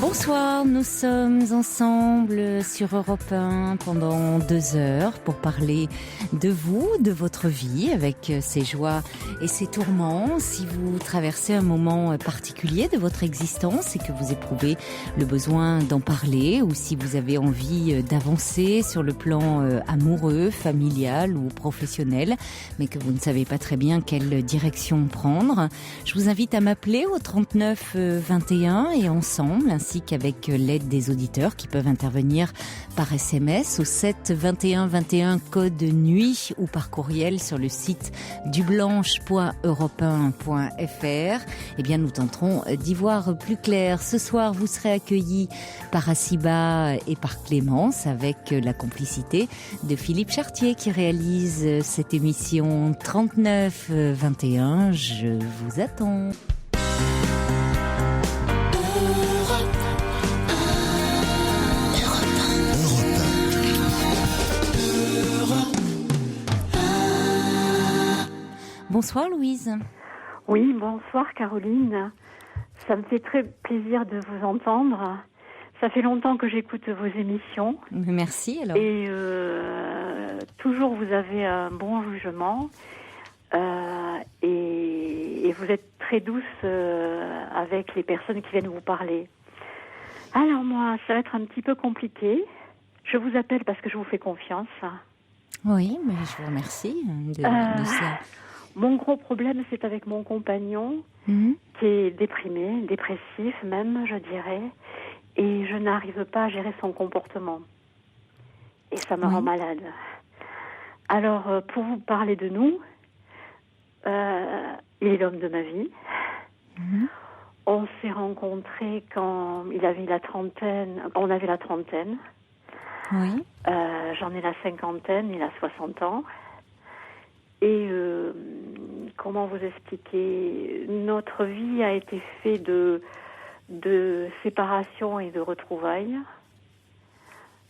Bonsoir, nous sommes ensemble sur Europe 1 pendant 2 heures pour parler de vous, de votre vie, avec ses joies et ses tourments. Si vous traversez un moment particulier de votre existence et que vous éprouvez le besoin d'en parler, ou si vous avez envie d'avancer sur le plan amoureux, familial ou professionnel, mais que vous ne savez pas très bien quelle direction prendre, je vous invite à m'appeler au 39 21 et ensemble, ainsi qu'avec l'aide des auditeurs qui peuvent intervenir par SMS au 7 21 21 code nuit ou par courriel sur le site dublanche.europe1.fr. Eh bien, nous tenterons d'y voir plus clair. Ce soir, vous serez accueillis par Assiba et par Clémence avec la complicité de Philippe Chartier qui réalise cette émission 39 21. Je vous attends. Bonsoir Louise. Oui, bonsoir Caroline. Ça me fait très plaisir de vous entendre. Ça fait longtemps que j'écoute vos émissions. Merci alors. Et toujours vous avez un bon jugement. Et vous êtes très douce avec les personnes qui viennent vous parler. Alors moi, ça va être un petit peu compliqué. Je vous appelle parce que je vous fais confiance. Oui, mais je vous remercie de ça. Mon gros problème, c'est avec mon compagnon, qui est déprimé, dépressif même, je dirais, et je n'arrive pas à gérer son comportement. Et ça me rend malade. Alors, pour vous parler de nous, il est l'homme de ma vie. On s'est rencontrés quand il avait la trentaine, on avait la trentaine. Oui. J'en ai la cinquantaine, il a 60 ans. Et comment vous expliquer, notre vie a été faite de séparation et de retrouvailles.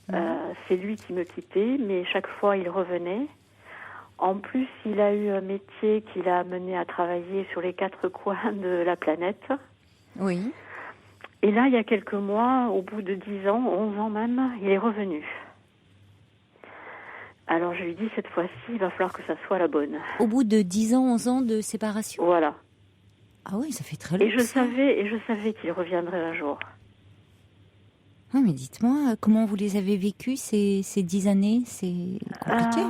C'est lui qui me quittait, mais chaque fois il revenait. En plus, il a eu un métier qui l'a amené à travailler sur les 4 coins de la planète. Oui. Et là, il y a quelques mois, au bout de 10 ans, 11 ans même, il est revenu. Alors je lui dis, cette fois-ci, il va falloir que ça soit la bonne. Au bout de 10 ans, 11 ans de séparation ? Voilà. Ah oui, ça fait très longtemps. Et je savais qu'il reviendrait un jour. Oui, mais dites-moi, comment vous les avez vécues ces 10 années ? C'est compliqué.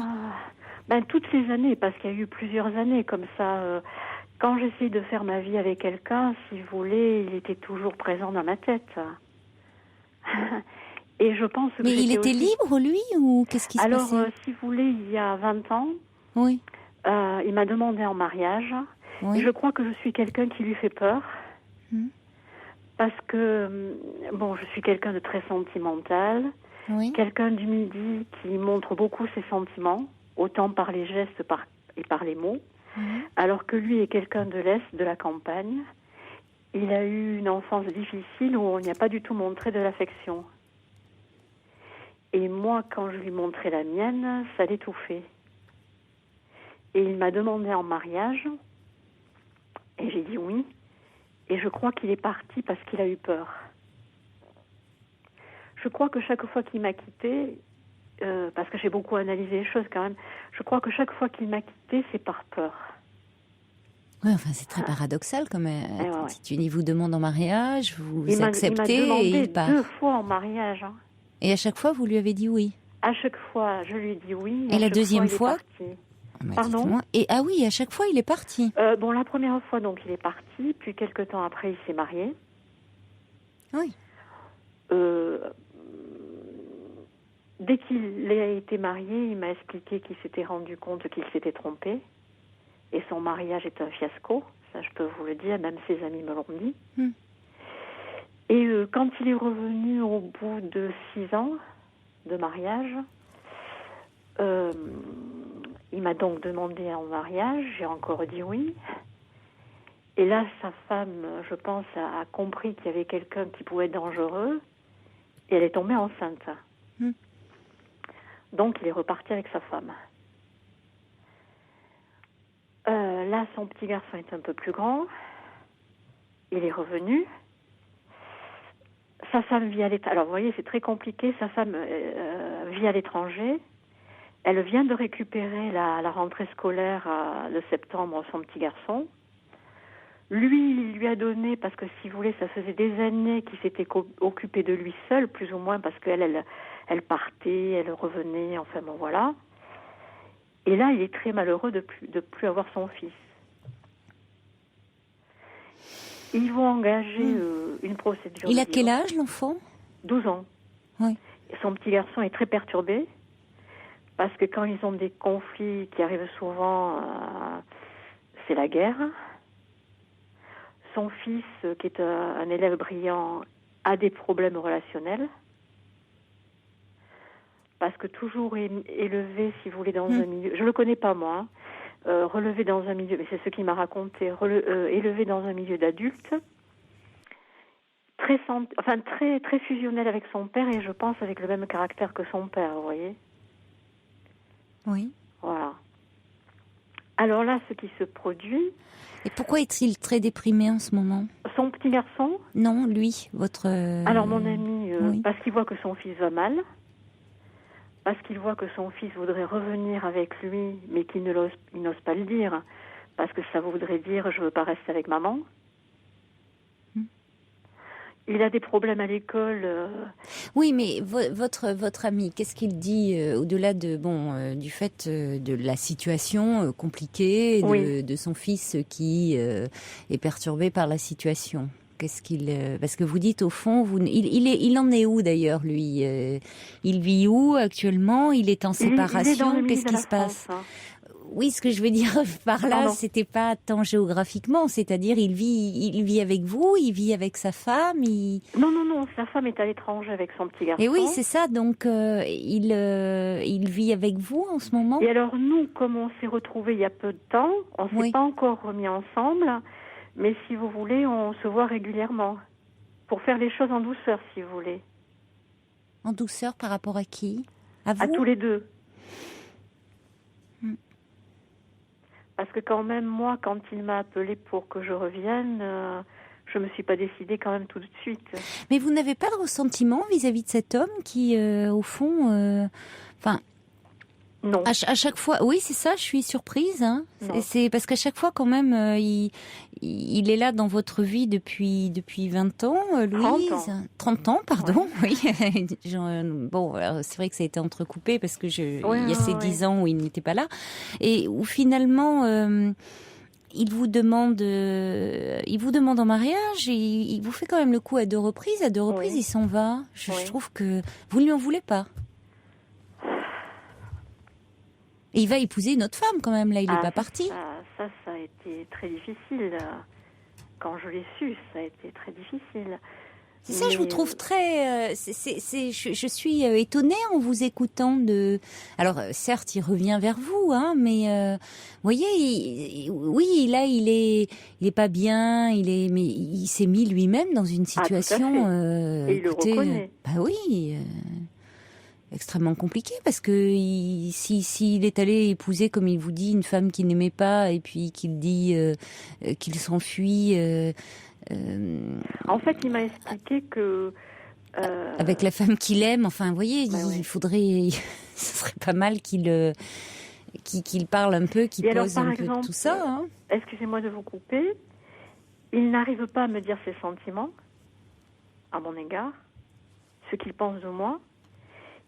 Toutes les années, parce qu'il y a eu plusieurs années comme ça. Quand j'essayais de faire ma vie avec quelqu'un, si vous voulez, il était toujours présent dans ma tête. Et je pense que mais il était libre, lui, ou qu'est-ce qui se passait ? Alors, si vous voulez, il y a 20 ans, oui. Il m'a demandé en mariage. Oui. Et je crois que je suis quelqu'un qui lui fait peur. Parce que, je suis quelqu'un de très sentimental. Oui. Quelqu'un du Midi qui montre beaucoup ses sentiments, autant par les gestes et par les mots. Alors que lui est quelqu'un de l'Est, de la campagne. Il a eu une enfance difficile où on n'y a pas du tout montré de l'affection. Et moi, quand je lui montrais la mienne, ça l'étouffait. Et il m'a demandé en mariage, et j'ai dit oui. Et je crois qu'il est parti parce qu'il a eu peur. Je crois que chaque fois qu'il m'a quitté, parce que j'ai beaucoup analysé les choses quand même, je crois que chaque fois qu'il m'a quitté, c'est par peur. Oui, enfin, c'est très paradoxal comme attitude. Il vous demande en mariage, vous acceptez il m'a demandé et il part. 2 fois en mariage. Hein. Et à chaque fois, vous lui avez dit oui. À chaque fois, je lui ai dit oui. Et la deuxième fois, il est parti. Pardon ? Et ah oui, à chaque fois, il est parti. La première fois, donc, il est parti. Puis, quelques temps après, il s'est marié. Dès qu'il a été marié, il m'a expliqué qu'il s'était rendu compte qu'il s'était trompé. Et son mariage est un fiasco. Ça, je peux vous le dire, même ses amis me l'ont dit. Et quand il est revenu au bout de 6 ans de mariage, il m'a donc demandé en mariage. J'ai encore dit oui. Et là, sa femme, je pense, a compris qu'il y avait quelqu'un qui pouvait être dangereux. Et elle est tombée enceinte. Donc, il est reparti avec sa femme. Là, son petit garçon est un peu plus grand. Il est revenu. Sa femme vit à l'étranger. Alors, vous voyez, c'est très compliqué. Sa femme vit à l'étranger. Elle vient de récupérer la rentrée scolaire de septembre, son petit garçon. Lui, il lui a donné, parce que si vous voulez, ça faisait des années qu'il s'était occupé de lui seul, plus ou moins, parce qu'elle elle partait, elle revenait, enfin bon, voilà. Et là, il est très malheureux de plus avoir son fils. Ils vont engager une procédure. Il a quel âge, l'enfant ? 12 ans. Oui. Son petit garçon est très perturbé, parce que quand ils ont des conflits qui arrivent souvent, c'est la guerre. Son fils, qui est un élève brillant, a des problèmes relationnels. Parce que toujours élevé, si vous voulez, dans un milieu... Je ne le connais pas, moi. Relevé dans un milieu... Mais c'est ce qu'il m'a raconté. Élevé dans un milieu d'adultes. Très fusionnel avec son père et je pense avec le même caractère que son père, vous voyez. Oui. Voilà. Alors là, ce qui se produit... Et pourquoi est-il très déprimé en ce moment ? Son petit garçon ? Non, lui, votre... Alors mon ami, oui. parce qu'il voit que son fils va mal, parce qu'il voit que son fils voudrait revenir avec lui, mais qu'il n'ose pas le dire, parce que ça voudrait dire « je veux pas rester avec maman ». Il a des problèmes à l'école. Oui, mais votre ami, qu'est-ce qu'il dit au-delà de du fait de la situation compliquée de son fils qui est perturbé par la situation. Qu'est-ce qu'il parce que vous dites au fond, il en est où d'ailleurs lui il vit où actuellement ? Il est en séparation. Qu'est-ce qui se passe ? Oui, ce que je veux dire par là, c'était pas tant géographiquement, c'est-à-dire il vit avec vous, il vit avec sa femme, Non, sa femme est à l'étranger avec son petit garçon. Et oui, c'est ça, donc il vit avec vous en ce moment. Et alors nous, comme on s'est retrouvés il y a peu de temps, on s'est pas encore remis ensemble, mais si vous voulez, on se voit régulièrement pour faire les choses en douceur, si vous voulez. En douceur par rapport à qui ? À vous ? À tous les deux. Parce que quand même, moi, quand il m'a appelé pour que je revienne, je me suis pas décidée quand même tout de suite. Mais vous n'avez pas de ressentiment vis-à-vis de cet homme qui, au fond, non. À chaque fois, oui, c'est ça, je suis surprise. Hein. C'est parce qu'à chaque fois, quand même, il est là dans votre vie depuis 20 ans, Louise. 30 ans, pardon, oui. Bon, alors, c'est vrai que ça a été entrecoupé parce que il y a ces 10 ans où il n'était pas là. Et où finalement, il vous demande en mariage et il vous fait quand même le coup à 2 reprises. À 2 reprises, il s'en va. Je trouve que vous ne lui en voulez pas. Et il va épouser une autre femme quand même, là, il n'est pas parti. Ça a été très difficile. Quand je l'ai su, ça a été très difficile. C'est ça, je vous trouve très... je suis étonnée en vous écoutant de... Alors, certes, il revient vers vous, hein, mais vous voyez, oui, là, il est pas bien, mais il s'est mis lui-même dans une situation... Et il le reconnaît. Bah oui... extrêmement compliqué parce que s'il est allé épouser, comme il vous dit, une femme qu'il n'aimait pas et puis qu'il dit qu'il s'enfuit. En fait, il m'a expliqué que avec la femme qu'il aime. Enfin, vous voyez, il faudrait, ce serait pas mal qu'il parle un peu, qu'il pose un peu tout ça. Hein. Excusez-moi de vous couper. Il n'arrive pas à me dire ses sentiments à mon égard, ce qu'il pense de moi.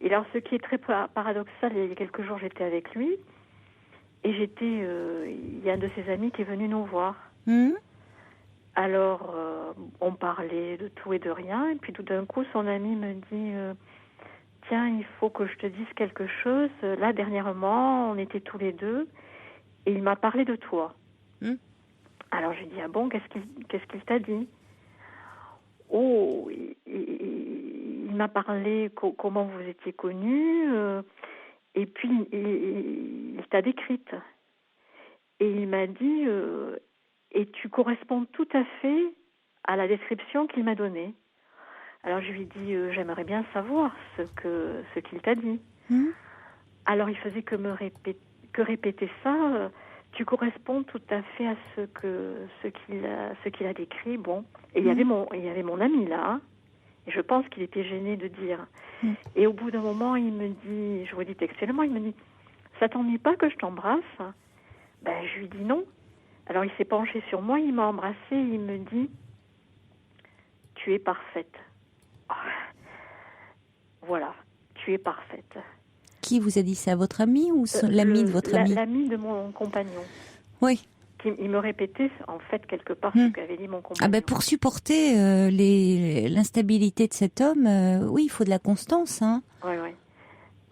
Et alors, ce qui est très paradoxal, il y a quelques jours, j'étais avec lui, et il y a un de ses amis qui est venu nous voir. Alors, on parlait de tout et de rien, et puis tout d'un coup, son ami me dit, tiens, il faut que je te dise quelque chose. Là, dernièrement, on était tous les deux et il m'a parlé de toi. Alors, je lui ai dit, ah bon, qu'est-ce qu'il t'a dit? Oh, il m'a parlé comment vous étiez connus, et puis il t'a décrite. Et il m'a dit, et tu corresponds tout à fait à la description qu'il m'a donnée. Alors je lui ai dit, j'aimerais bien savoir ce qu'il t'a dit. Alors il faisait que répéter ça. Tu corresponds tout à fait à ce qu'il a décrit. Bon, et il y avait mon ami là, hein, et je pense qu'il était gêné de dire. Et au bout d'un moment, il me dit, je vous dis textuellement, il me dit, ça t'ennuie pas que je t'embrasse? Ben je lui dis non. Alors il s'est penché sur moi, il m'a embrassée, et il me dit, tu es parfaite. Voilà, tu es parfaite. Qui vous a dit ça? Votre ami ou l'ami de votre ami? L'ami de mon compagnon. Oui. Il me répétait en fait quelque part ce qu'avait dit mon compagnon. Ah ben pour supporter l'instabilité de cet homme, oui, il faut de la constance. Hein. Oui.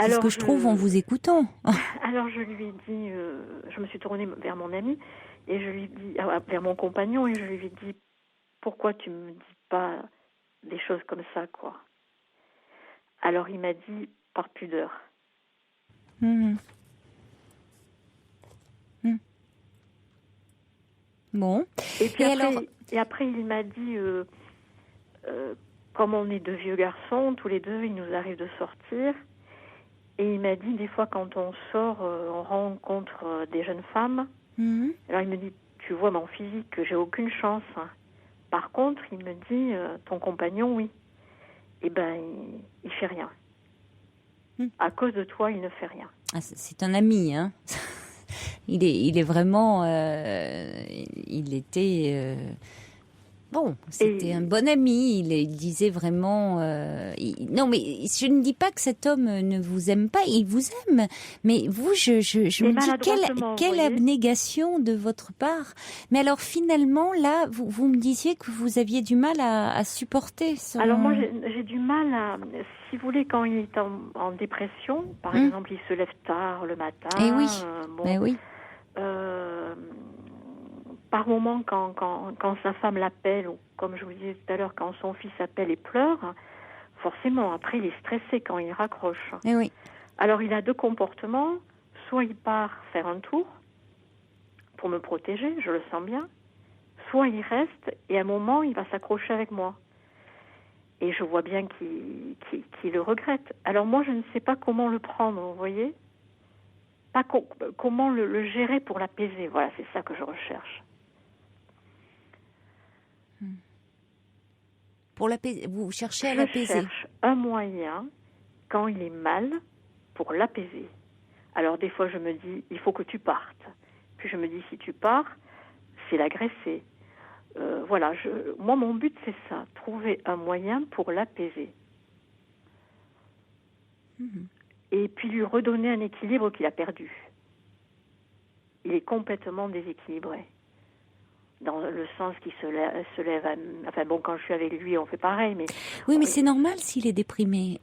C'est ce que je trouve en vous écoutant. Alors je lui ai dit, je me suis tournée vers mon ami et je lui ai dit, vers mon compagnon, et je lui ai dit, pourquoi tu me dis pas des choses comme ça, quoi? Alors il m'a dit, par pudeur. Bon. Et puis après, il m'a dit, comme on est deux vieux garçons, tous les deux, il nous arrive de sortir. Et il m'a dit, des fois, quand on sort, on rencontre des jeunes femmes. Alors il me dit, tu vois mon physique, que j'ai aucune chance. Par contre, il me dit, ton compagnon, oui. Eh ben, il fait rien. À cause de toi, il ne fait rien. Ah, c'est un ami, hein. Il est vraiment, il était, bon, c'était un bon ami. Il disait vraiment, non, mais je ne dis pas que cet homme ne vous aime pas. Il vous aime, mais vous, je me dis quelle abnégation de votre part. Mais alors finalement, là, vous me disiez que vous aviez du mal à supporter. Alors moi, j'ai du mal à, si vous voulez, quand il est en dépression, par exemple, il se lève tard le matin. Et oui, oui. Par moment, quand sa femme l'appelle, ou comme je vous disais tout à l'heure, quand son fils appelle et pleure, forcément, après, il est stressé quand il raccroche. Et oui. Alors, il a deux comportements. Soit il part faire un tour pour me protéger, je le sens bien. Soit il reste et à un moment, il va s'accrocher avec moi. Et je vois bien qu'il le regrette. Alors moi, je ne sais pas comment le prendre, vous voyez ? Pas comment le gérer pour l'apaiser. Voilà, c'est ça que je recherche. Pour l'apaiser, vous cherchez à l'apaiser. Je cherche un moyen, quand il est mal, pour l'apaiser. Alors des fois, je me dis, il faut que tu partes. Puis je me dis, si tu pars, c'est l'agresser. Voilà, moi, mon but, c'est ça, trouver un moyen pour l'apaiser. Et puis lui redonner un équilibre qu'il a perdu. Il est complètement déséquilibré. Dans le sens qu'il se lève enfin bon, quand je suis avec lui, on fait pareil, mais... Oui, mais c'est normal s'il est déprimé.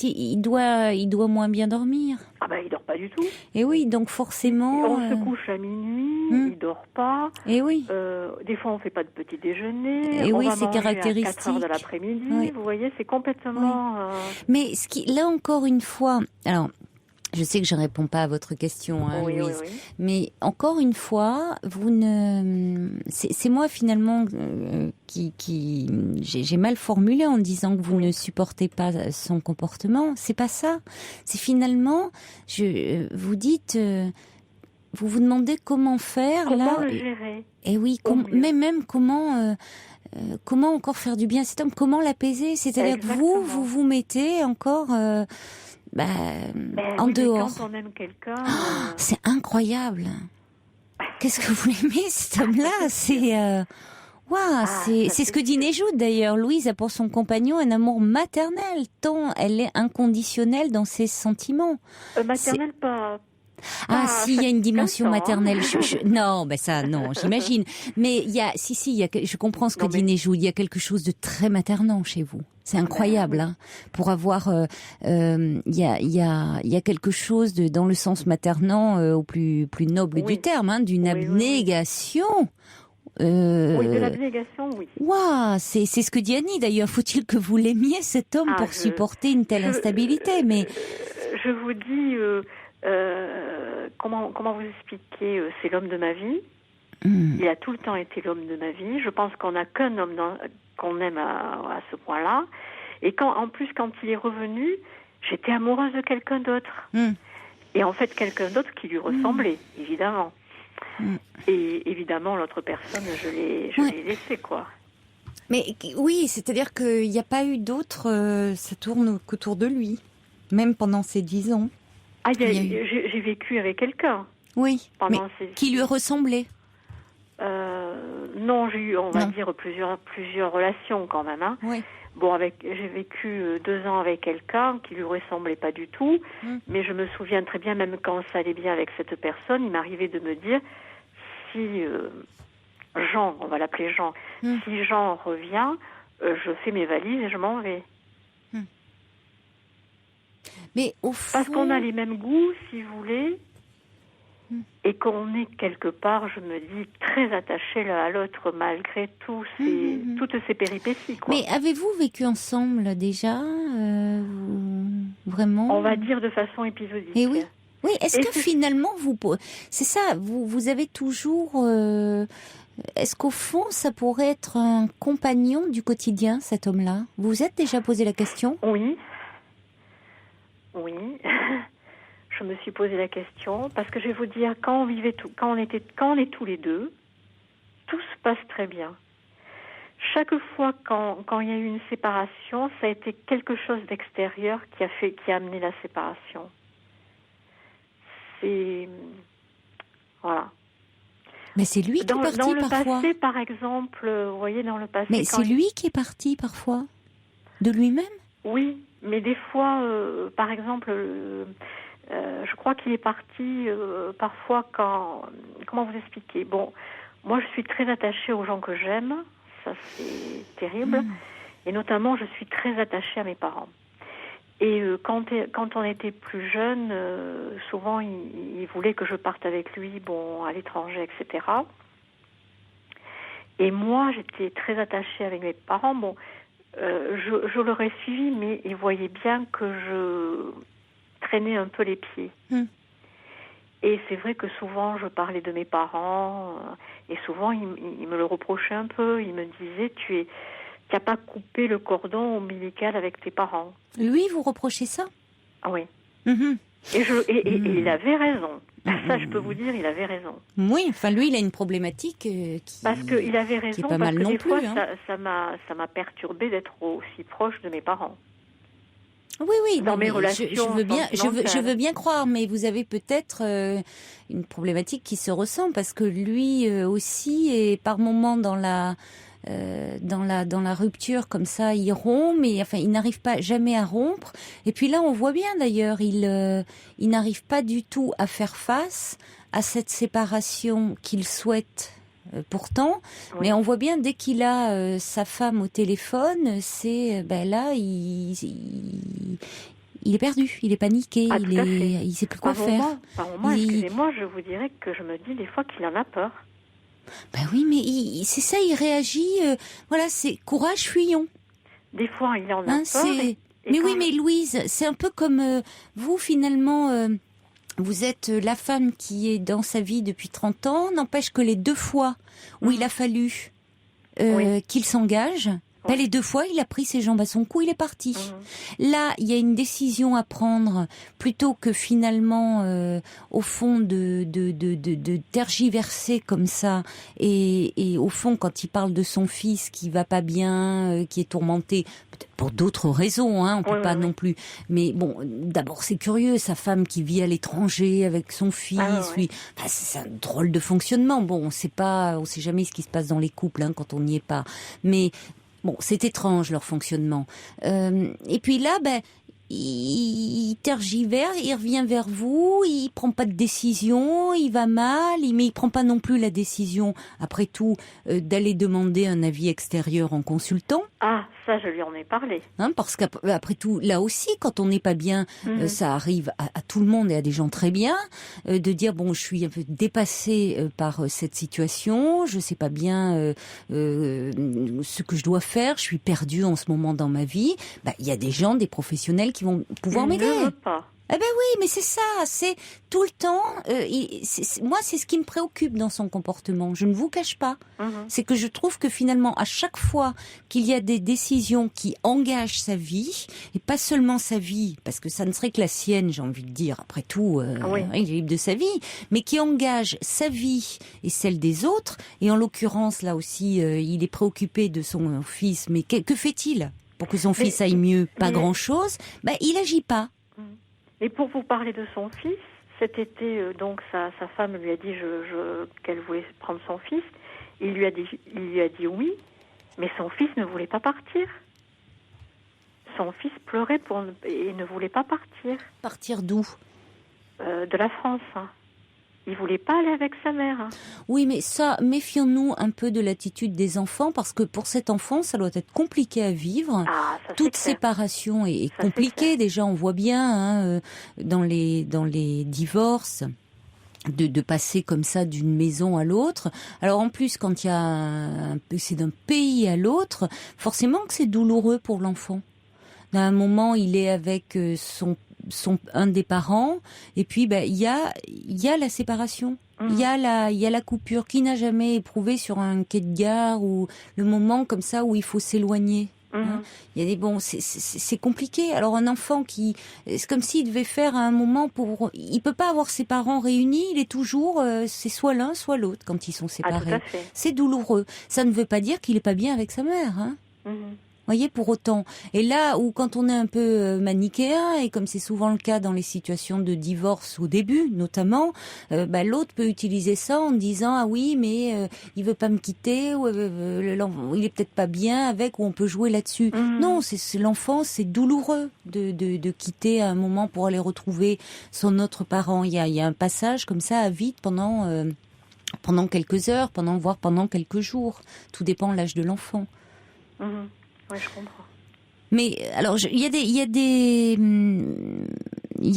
Il doit moins bien dormir. Ah ben, il dort pas du tout. Et oui, donc forcément... On se couche à minuit, il dort pas. Et oui. Des fois, on fait pas de petit déjeuner. Et on oui, va c'est manger caractéristique. à 4 heures de l'après-midi. Oui. Vous voyez, c'est complètement... Mais là encore une fois... Alors, je sais que je ne réponds pas à votre question, hein, Louise. Oui. Mais encore une fois, c'est moi finalement qui j'ai mal formulé en disant que vous ne supportez pas son comportement. C'est pas ça. C'est finalement, vous dites, vous vous demandez comment faire comment là. le gérer. Et oui, même comment encore faire du bien à cet homme, comment l'apaiser. C'est-à-dire que vous mettez encore. En dehors. Quand on aime quelqu'un, c'est incroyable. Qu'est-ce que vous l'aimez, cet homme-là? C'est ce que dit Nejoud d'ailleurs. Louise a pour son compagnon un amour maternel, tant elle est inconditionnelle dans ses sentiments. Maternel, pas. Si, il y a une dimension maternelle. Non, non, j'imagine. Mais il y a, je comprends ce que dit Nejoud. Il y a quelque chose de très maternant chez vous. C'est incroyable, hein, pour avoir, il y a quelque chose dans le sens maternant au plus noble du terme, hein, d'une abnégation. Oui, de l'abnégation, oui. Waouh, c'est ce que dit Annie d'ailleurs. Faut-il que vous l'aimiez cet homme pour supporter une telle instabilité? Mais je vous dis, comment vous expliquer, c'est l'homme de ma vie. Il a tout le temps été l'homme de ma vie. Je pense qu'on n'a qu'un homme qu'on aime à ce point-là. Et en plus, quand il est revenu, j'étais amoureuse de quelqu'un d'autre. Et en fait, quelqu'un d'autre qui lui ressemblait, évidemment. Et évidemment, l'autre personne, je l'ai laissée, quoi. Mais oui, c'est-à-dire qu'il n'y a pas eu d'autres... ça tourne qu'autour de lui, même pendant ces 10 ans. Ah, j'ai vécu avec quelqu'un. Oui, qui lui ressemblait. Non, j'ai eu, on va dire, plusieurs relations quand même. Hein. Oui. Bon, j'ai vécu 2 ans avec quelqu'un qui lui ressemblait pas du tout, mais je me souviens très bien, même quand ça allait bien avec cette personne, il m'arrivait de me dire, si Jean, on va l'appeler Jean, si Jean revient, je fais mes valises et je m'en vais. Mais au fond... Parce qu'on a les mêmes goûts, si vous voulez, et qu'on est quelque part, je me dis, très attachés l'un à l'autre malgré toutes ces péripéties. Quoi. Mais avez-vous vécu ensemble déjà vraiment? On va dire de façon épisodique. Et oui. Oui, est-ce que finalement, c'est ça, vous avez toujours... est-ce qu'au fond, ça pourrait être un compagnon du quotidien, cet homme-là? Vous vous êtes déjà posé la question? Oui. Je me suis posé la question parce que je vais vous dire, quand on est tous les deux, tout se passe très bien. Chaque fois quand il y a eu une séparation, ça a été quelque chose d'extérieur qui a amené la séparation. Voilà. Mais c'est lui qui est parti dans le parfois. Passé, par exemple, vous voyez, dans le passé. Mais c'est lui qui est parti parfois, de lui-même. Oui, mais des fois, par exemple. Je crois qu'il est parti parfois comment vous expliquer? Bon, moi je suis très attachée aux gens que j'aime, ça c'est terrible, et notamment je suis très attachée à mes parents. Et quand on était plus jeune, souvent il voulait que je parte avec lui, à l'étranger, etc. Et moi j'étais très attachée avec mes parents. Bon, je l'aurais suivi, mais ils voyaient bien que je traîner un peu les pieds. Et c'est vrai que souvent je parlais de mes parents et souvent ils me le reprochaient un peu. Ils me disaient tu n'as pas coupé le cordon ombilical avec tes parents. Lui, vous reprochez ça? Ah oui. Et il avait raison. Ça, je peux vous dire, il avait raison. Oui, enfin lui, il a une problématique parce qu'il avait raison, qui est pas mal non des plus. Fois, hein. ça m'a perturbée d'être aussi proche de mes parents. Oui, dans mes relations je veux bien croire, mais vous avez peut-être une problématique qui se ressent parce que lui aussi est par moments dans la rupture comme ça, il rompt, mais enfin il n'arrive pas jamais à rompre. Et puis là, on voit bien d'ailleurs, il n'arrive pas du tout à faire face à cette séparation qu'il souhaite. Pourtant, mais on voit bien dès qu'il a sa femme au téléphone, c'est là il est perdu, il est paniqué, il sait plus quoi faire. Par moment, excusez-moi, je vous dirais que je me dis des fois qu'il en a peur. Ben oui, mais c'est ça, il réagit. Voilà, c'est courage, fuyons. Des fois, il en a peur. Mais Louise, c'est un peu comme vous finalement. Vous êtes la femme qui est dans sa vie depuis 30 ans, n'empêche que les 2 fois où il a fallu qu'il s'engage, les 2 fois, il a pris ses jambes à son cou, il est parti. Là, il y a une décision à prendre plutôt que finalement, au fond, de tergiverser comme ça. Et au fond, quand il parle de son fils qui va pas bien, qui est tourmenté, peut-être pour d'autres raisons, on peut pas non plus. Mais bon, d'abord, c'est curieux, sa femme qui vit à l'étranger avec son fils, lui, c'est un drôle de fonctionnement. Bon, on sait jamais ce qui se passe dans les couples quand on n'y est pas. Mais bon, c'est étrange leur fonctionnement. Et puis là, il tergivère, il revient vers vous, il prend pas de décision, il va mal, mais il prend pas non plus la décision, après tout, d'aller demander un avis extérieur en consultant. Ah, Ça, je lui en ai parlé. Hein, parce qu'après tout, là aussi, quand on n'est pas bien, ça arrive à tout le monde et à des gens très bien, de dire bon, je suis un peu dépassée par cette situation, je sais pas bien ce que je dois faire, je suis perdue en ce moment dans ma vie. Bah, il y a des gens, des professionnels qui vont pouvoir m'aider. Je ne veux pas. Eh ben oui, mais c'est ça, c'est tout le temps. Moi, c'est ce qui me préoccupe dans son comportement. Je ne vous cache pas. C'est que je trouve que finalement, à chaque fois qu'il y a des décisions qui engagent sa vie, et pas seulement sa vie, parce que ça ne serait que la sienne, j'ai envie de dire. Après tout, il est libre de sa vie, mais qui engage sa vie et celle des autres. Et en l'occurrence, là aussi, il est préoccupé de son fils. Mais que fait-il pour que son fils aille mieux? Pas grand-chose. Ben, il agit pas. Et pour vous parler de son fils, cet été, donc sa femme lui a dit qu'elle voulait prendre son fils. Il lui a dit oui, mais son fils ne voulait pas partir. Son fils pleurait et ne voulait pas partir. Partir d'où? De la France. Hein. Il voulait pas aller avec sa mère. Oui, mais ça, méfions-nous un peu de l'attitude des enfants, parce que pour cet enfant, ça doit être compliqué à vivre. Toute séparation est compliquée. Déjà, on voit bien dans les divorces de passer comme ça d'une maison à l'autre. Alors en plus, quand il y a c'est d'un pays à l'autre, forcément que c'est douloureux pour l'enfant. À un moment, il est avec un des parents, et puis il y a la séparation, il y a la coupure. Qui n'a jamais éprouvé sur un quai de gare ou le moment comme ça où il faut s'éloigner? Hein, il y a c'est compliqué. Alors un enfant c'est comme s'il devait faire à un moment il peut pas avoir ses parents réunis, il est toujours c'est soit l'un soit l'autre quand ils sont séparés. Tout à fait. C'est douloureux. Ça ne veut pas dire qu'il est pas bien avec sa mère, hein. Voyez, pour autant. Et là où quand on est un peu manichéen, et comme c'est souvent le cas dans les situations de divorce au début, notamment, l'autre peut utiliser ça en disant ah oui, mais il veut pas me quitter, ou il est peut-être pas bien avec, ou on peut jouer là-dessus. Non, c'est l'enfant, c'est douloureux de quitter à un moment pour aller retrouver son autre parent. Il y a un passage comme ça à vide pendant quelques heures, voire pendant quelques jours. Tout dépend de l'âge de l'enfant. Oui, je comprends. Mais alors, il y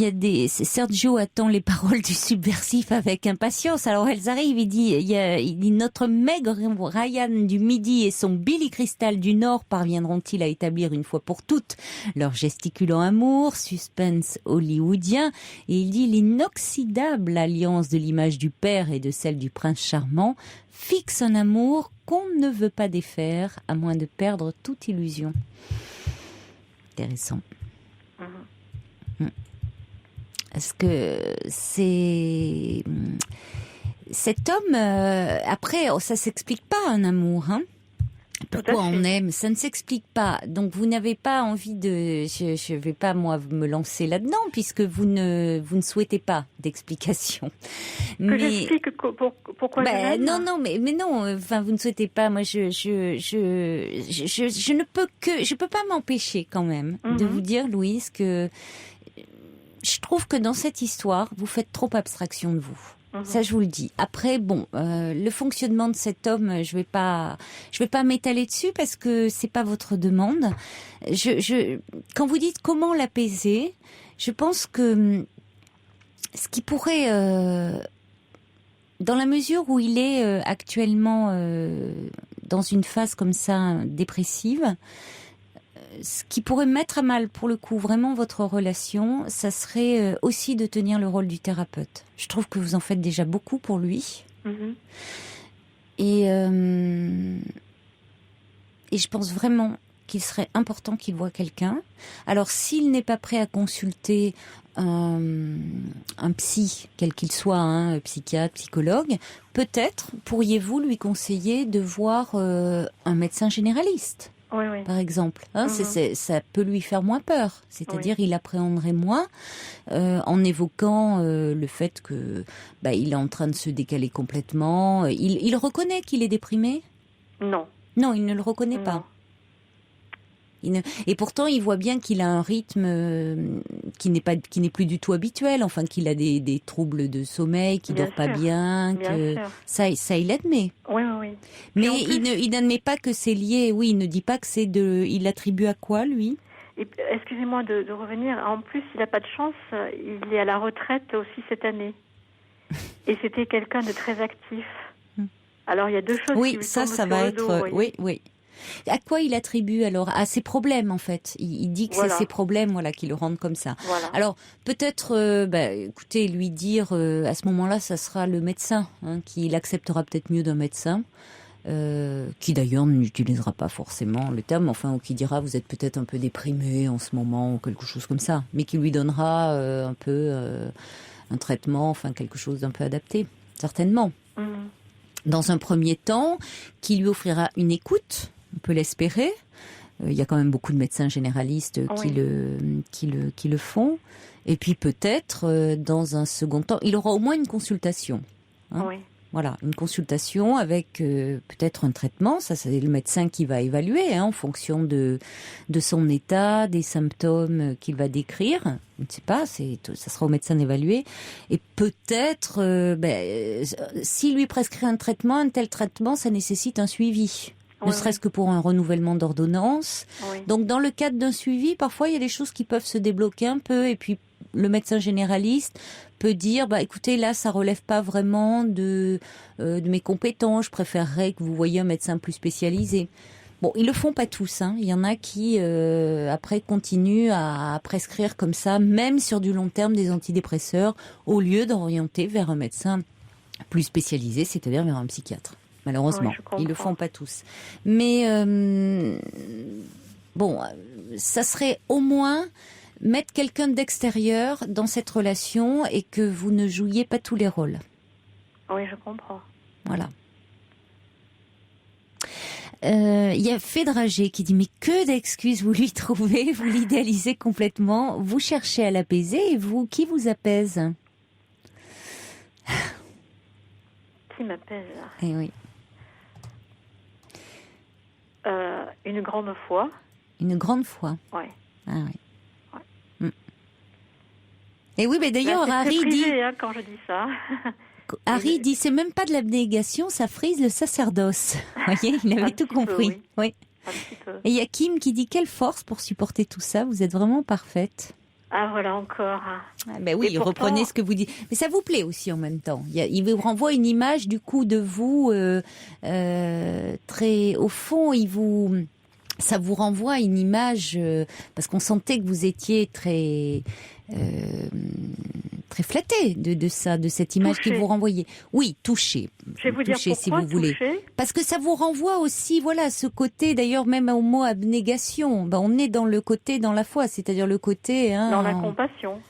a des. Sergio attend les paroles du subversif avec impatience. Alors elles arrivent. Il dit notre Meg Ryan du Midi et son Billy Crystal du Nord parviendront-ils à établir une fois pour toutes leur gesticulant amour, suspense hollywoodien. Et il dit l'inoxydable alliance de l'image du père et de celle du prince charmant fixe un amour qu'on ne veut pas défaire à moins de perdre toute illusion. Intéressant. Est-ce que c'est cet homme après ça s'explique pas un amour, hein? Pourquoi on aime, ça ne s'explique pas. Donc vous n'avez pas envie de, je vais pas moi me lancer là-dedans puisque vous ne souhaitez pas d'explication. Que j'explique pourquoi je l'aime. Non, mais non. Enfin, vous ne souhaitez pas. Moi, je ne peux je peux pas m'empêcher quand même de vous dire, Louise, que je trouve que dans cette histoire, vous faites trop abstraction de vous. Ça, je vous le dis. Après, le fonctionnement de cet homme, je vais pas m'étaler dessus parce que c'est pas votre demande. Quand vous dites comment l'apaiser, je pense que ce qui pourrait, dans la mesure où il est actuellement dans une phase comme ça dépressive, ce qui pourrait mettre à mal, pour le coup, vraiment votre relation, ça serait aussi de tenir le rôle du thérapeute. Je trouve que vous en faites déjà beaucoup pour lui. Et je pense vraiment qu'il serait important qu'il voie quelqu'un. Alors, s'il n'est pas prêt à consulter un psy, quel qu'il soit, un psychiatre, psychologue, peut-être pourriez-vous lui conseiller de voir un médecin généraliste. Oui. Par exemple, ça peut lui faire moins peur. C'est-à-dire, il appréhenderait moins en évoquant le fait que il est en train de se décaler complètement. Il reconnaît qu'il est déprimé ? Non. Non, il ne le reconnaît pas. Et pourtant, il voit bien qu'il a un rythme qui n'est plus du tout habituel. Enfin, qu'il a des troubles de sommeil, qu'il dort pas bien, que ça, il l'admet. Oui, oui, oui. Mais il n'admet pas que c'est lié. Oui, il ne dit pas que c'est il l'attribue à quoi, lui? Et, excusez-moi de revenir. En plus, il n'a pas de chance. Il est à la retraite aussi cette année. Et c'était quelqu'un de très actif. Alors, il y a deux choses. Oui, ça va être. Oui, oui. À quoi il attribue alors? À ses problèmes, en fait. Il dit que c'est ses problèmes, voilà, qui le rendent comme ça. Voilà. Alors peut-être, écoutez, lui dire à ce moment-là, ça sera le médecin qui l'acceptera peut-être mieux d'un médecin, qui d'ailleurs n'utilisera pas forcément le terme, enfin, ou qui dira vous êtes peut-être un peu déprimé en ce moment ou quelque chose comme ça, mais qui lui donnera un peu un traitement, enfin quelque chose d'un peu adapté, certainement. Dans un premier temps, qui lui offrira une écoute. On peut l'espérer. Il y a quand même beaucoup de médecins généralistes qui le font. Et puis peut-être, dans un second temps, il aura au moins une consultation. Oui. Voilà, une consultation avec peut-être un traitement. Ça, c'est le médecin qui va évaluer en fonction de son état, des symptômes qu'il va décrire. Je ne sais pas, ça sera au médecin d'évaluer. Et peut-être, s'il lui prescrit un tel traitement, ça nécessite un suivi. Ne serait-ce que pour un renouvellement d'ordonnance. Oui. Donc, dans le cadre d'un suivi, parfois, il y a des choses qui peuvent se débloquer un peu. Et puis, le médecin généraliste peut dire, écoutez, là, ça relève pas vraiment de mes compétences. Je préférerais que vous voyiez un médecin plus spécialisé. Bon, ils le font pas tous. Il y en a qui, après, continuent à prescrire comme ça, même sur du long terme, des antidépresseurs, au lieu d'orienter vers un médecin plus spécialisé, c'est-à-dire vers un psychiatre. Malheureusement, ils le font pas tous. Mais ça serait au moins mettre quelqu'un d'extérieur dans cette relation et que vous ne jouiez pas tous les rôles. Oui, je comprends. Voilà. Il y a Fédragé qui dit mais que d'excuses vous lui trouvez, vous l'idéalisez complètement, vous cherchez à l'apaiser et vous, qui vous apaise? Qui m'apaise? Eh oui. Une grande foi. Une grande foi. Oui. Ah oui. Ouais. Et oui, mais d'ailleurs, Harry dit. Quand je dis ça. Harry dit c'est même pas de l'abnégation, ça frise le sacerdoce. Vous voyez, il avait tout compris. Peu, oui. Un petit peu. Et il y a Kim qui dit quelle force pour supporter tout ça. Vous êtes vraiment parfaite. Ah voilà encore. Oui, reprenez ce que vous dites. Mais ça vous plaît aussi en même temps. Il vous renvoie une image du coup de vous très au fond. Ça vous renvoie une image parce qu'on sentait que vous étiez très flatté de cette image touché. qui vous renvoyait. Oui, touché. Je vais vous dire pourquoi, si vous voulez. Parce que ça vous renvoie aussi, voilà, ce côté, d'ailleurs, même au mot abnégation. On est dans le côté, dans la foi, c'est-à-dire le côté... dans la compassion.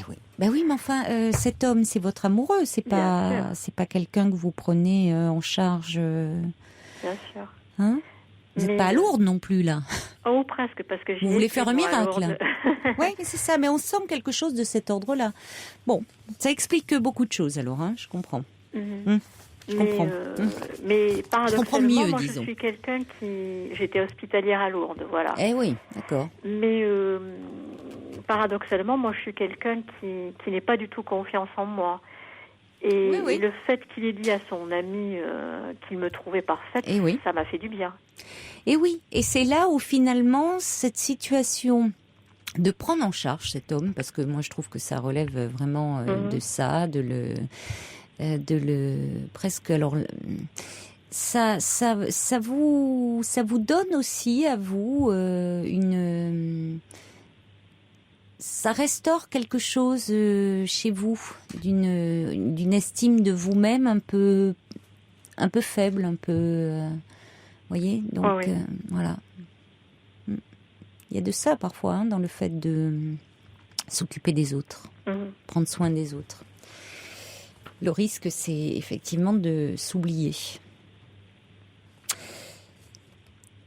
Oui. Oui, mais enfin, cet homme, c'est votre amoureux, c'est pas quelqu'un que vous prenez en charge... Bien sûr. Vous n'êtes pas à Lourdes non plus, là. Oh, presque, parce que vous voulez faire un miracle. Oui, c'est ça, mais on sent quelque chose de cet ordre-là. Bon, ça explique beaucoup de choses, alors, je comprends. Je comprends. Mais paradoxalement, mieux, moi, disons. je suis quelqu'un j'étais hospitalière à Lourdes, voilà. Eh oui, d'accord. Mais paradoxalement, moi, je suis quelqu'un qui n'est pas du tout confiance en moi. Et le fait qu'il ait dit à son ami qu'il me trouvait parfaite, ça m'a fait du bien. Et oui, et c'est là où finalement cette situation de prendre en charge cet homme, parce que moi je trouve que ça relève vraiment de ça, de le presque alors ça vous donne aussi à vous ça restaure quelque chose chez vous, d'une estime de vous-même un peu faible, un peu, voyez, donc voilà. Il y a de ça parfois dans le fait de s'occuper des autres, prendre soin des autres. Le risque, c'est effectivement de s'oublier.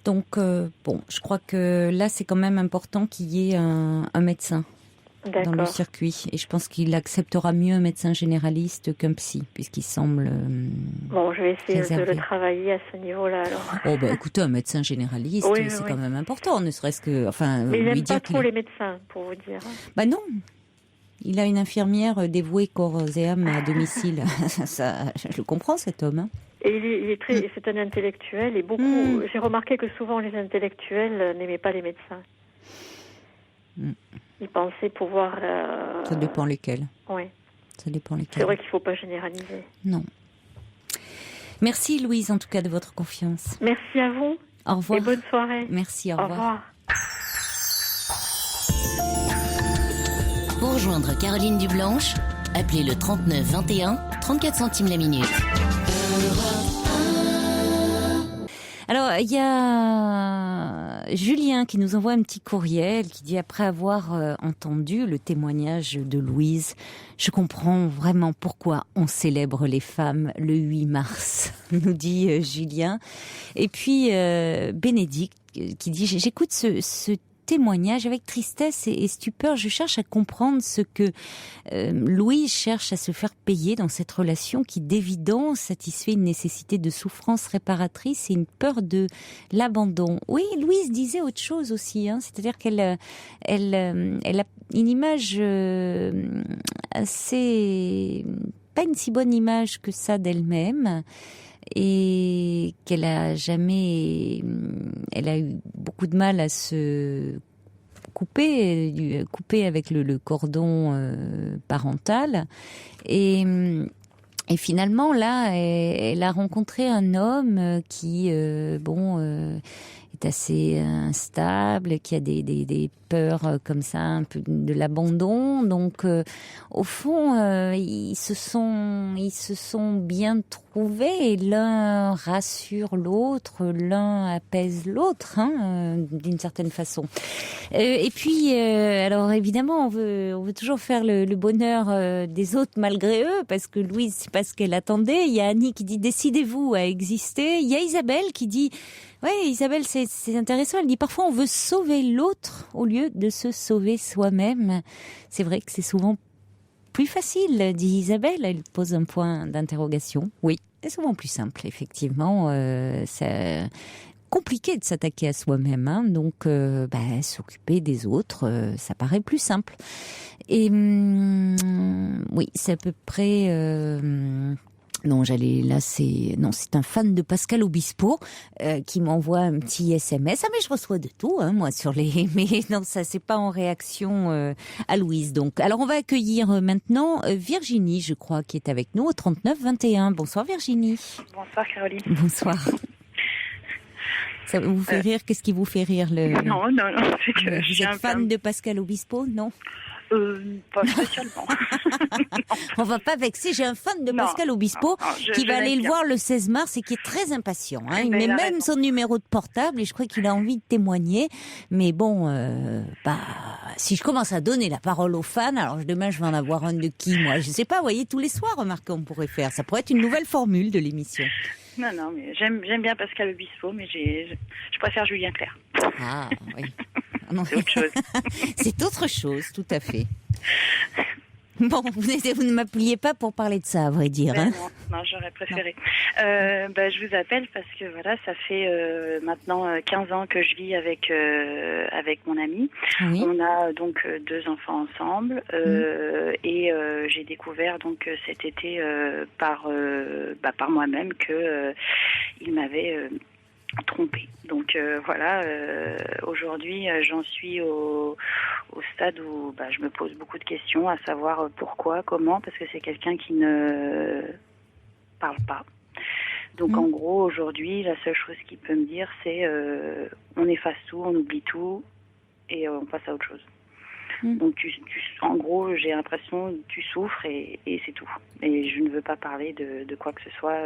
Donc, je crois que là, c'est quand même important qu'il y ait un médecin dans le circuit. Et je pense qu'il acceptera mieux un médecin généraliste qu'un psy, puisqu'il semble Bon, je vais essayer réservé. de le travailler à ce niveau-là, alors. Oh, écoutez, un médecin généraliste, c'est quand même important, ne serait-ce que... Mais il n'aime pas trop les médecins, pour vous dire. Non. Il a une infirmière dévouée corps et âme à domicile. Ça, je le comprends, cet homme. Hein. Et c'est un intellectuel, et j'ai remarqué que souvent les intellectuels n'aimaient pas les médecins. Ils pensaient pouvoir... Ça dépend lesquels. Oui. Ça dépend lesquels. C'est vrai qu'il ne faut pas généraliser. Non. Merci Louise, en tout cas, de votre confiance. Merci à vous. Au revoir. Et bonne soirée. Merci, au revoir. Au revoir. Pour rejoindre Caroline Dublanche, appelez le 39 21, 34 centimes la minute. Alors, il y a Julien qui nous envoie un petit courriel qui dit, après avoir entendu le témoignage de Louise, je comprends vraiment pourquoi on célèbre les femmes le 8 mars, nous dit Julien. Et puis Bénédicte qui dit, j'écoute ce témoignage avec tristesse et stupeur. Je cherche à comprendre ce que Louise cherche à se faire payer dans cette relation qui d'évidence satisfait une nécessité de souffrance réparatrice et une peur de l'abandon. Oui, Louise disait autre chose aussi, hein, c'est-à-dire qu'elle a une image assez... pas une si bonne image que ça d'elle-même, et qu'elle a jamais, elle a eu beaucoup de mal à se couper avec le cordon parental, et finalement là, elle a rencontré un homme qui est assez instable, qui a des peurs comme ça, un peu de l'abandon. Donc, au fond, ils se sont bien trouvés. Et l'un rassure l'autre, l'un apaise l'autre, d'une certaine façon. Et puis, alors évidemment, on veut toujours faire le bonheur des autres malgré eux, parce que Louise, c'est pas ce qu'elle attendait. Il y a Annie qui dit décidez-vous à exister. Il y a Isabelle qui dit ouais, Isabelle, c'est intéressant. Elle dit parfois on veut sauver l'autre au lieu de se sauver soi-même. C'est vrai que c'est souvent plus facile, dit Isabelle. Elle pose un point d'interrogation. Oui, c'est souvent plus simple, effectivement. C'est compliqué de s'attaquer à soi-même, hein. Donc s'occuper des autres, ça paraît plus simple. Et oui, c'est à peu près... c'est un fan de Pascal Obispo qui m'envoie un petit SMS. Ah mais je reçois de tout, moi mais non, ça c'est pas en réaction à Louise. Donc, alors on va accueillir maintenant Virginie, je crois, qui est avec nous au 39 21. Bonsoir Virginie. Bonsoir Caroline. Bonsoir. Ça vous fait rire? Qu'est-ce qui vous fait rire Non, c'est que vous êtes fan de Pascal Obispo, non? Pas spécialement. On va pas vexer. J'ai un fan de Pascal Obispo qui va aller le voir le 16 mars et qui est très impatient. Il met même son numéro de portable et je crois qu'il a envie de témoigner. Mais bon, si je commence à donner la parole aux fans, alors demain je vais en avoir un de qui, moi? Je sais pas, vous voyez, tous les soirs, remarquez, on pourrait faire. Ça pourrait être une nouvelle formule de l'émission. Non, mais j'aime bien Pascal Obispo, mais je préfère Julien Clerc. Ah, oui. Non, c'est autre chose. C'est autre chose, tout à fait. Bon, vous ne m'appeliez pas pour parler de ça, à vrai dire. Non, j'aurais préféré. Je vous appelle parce que voilà, ça fait maintenant 15 ans que je vis avec mon ami. Oui. On a donc 2 enfants ensemble et j'ai découvert donc cet été par moi-même que il m'avait trompée. Donc aujourd'hui j'en suis au stade où je me pose beaucoup de questions, à savoir pourquoi, comment, parce que c'est quelqu'un qui ne parle pas. Donc en gros aujourd'hui la seule chose qu'il peut me dire c'est on efface tout, on oublie tout et on passe à autre chose. Donc en gros j'ai l'impression que tu souffres et c'est tout. Et je ne veux pas parler de quoi que ce soit.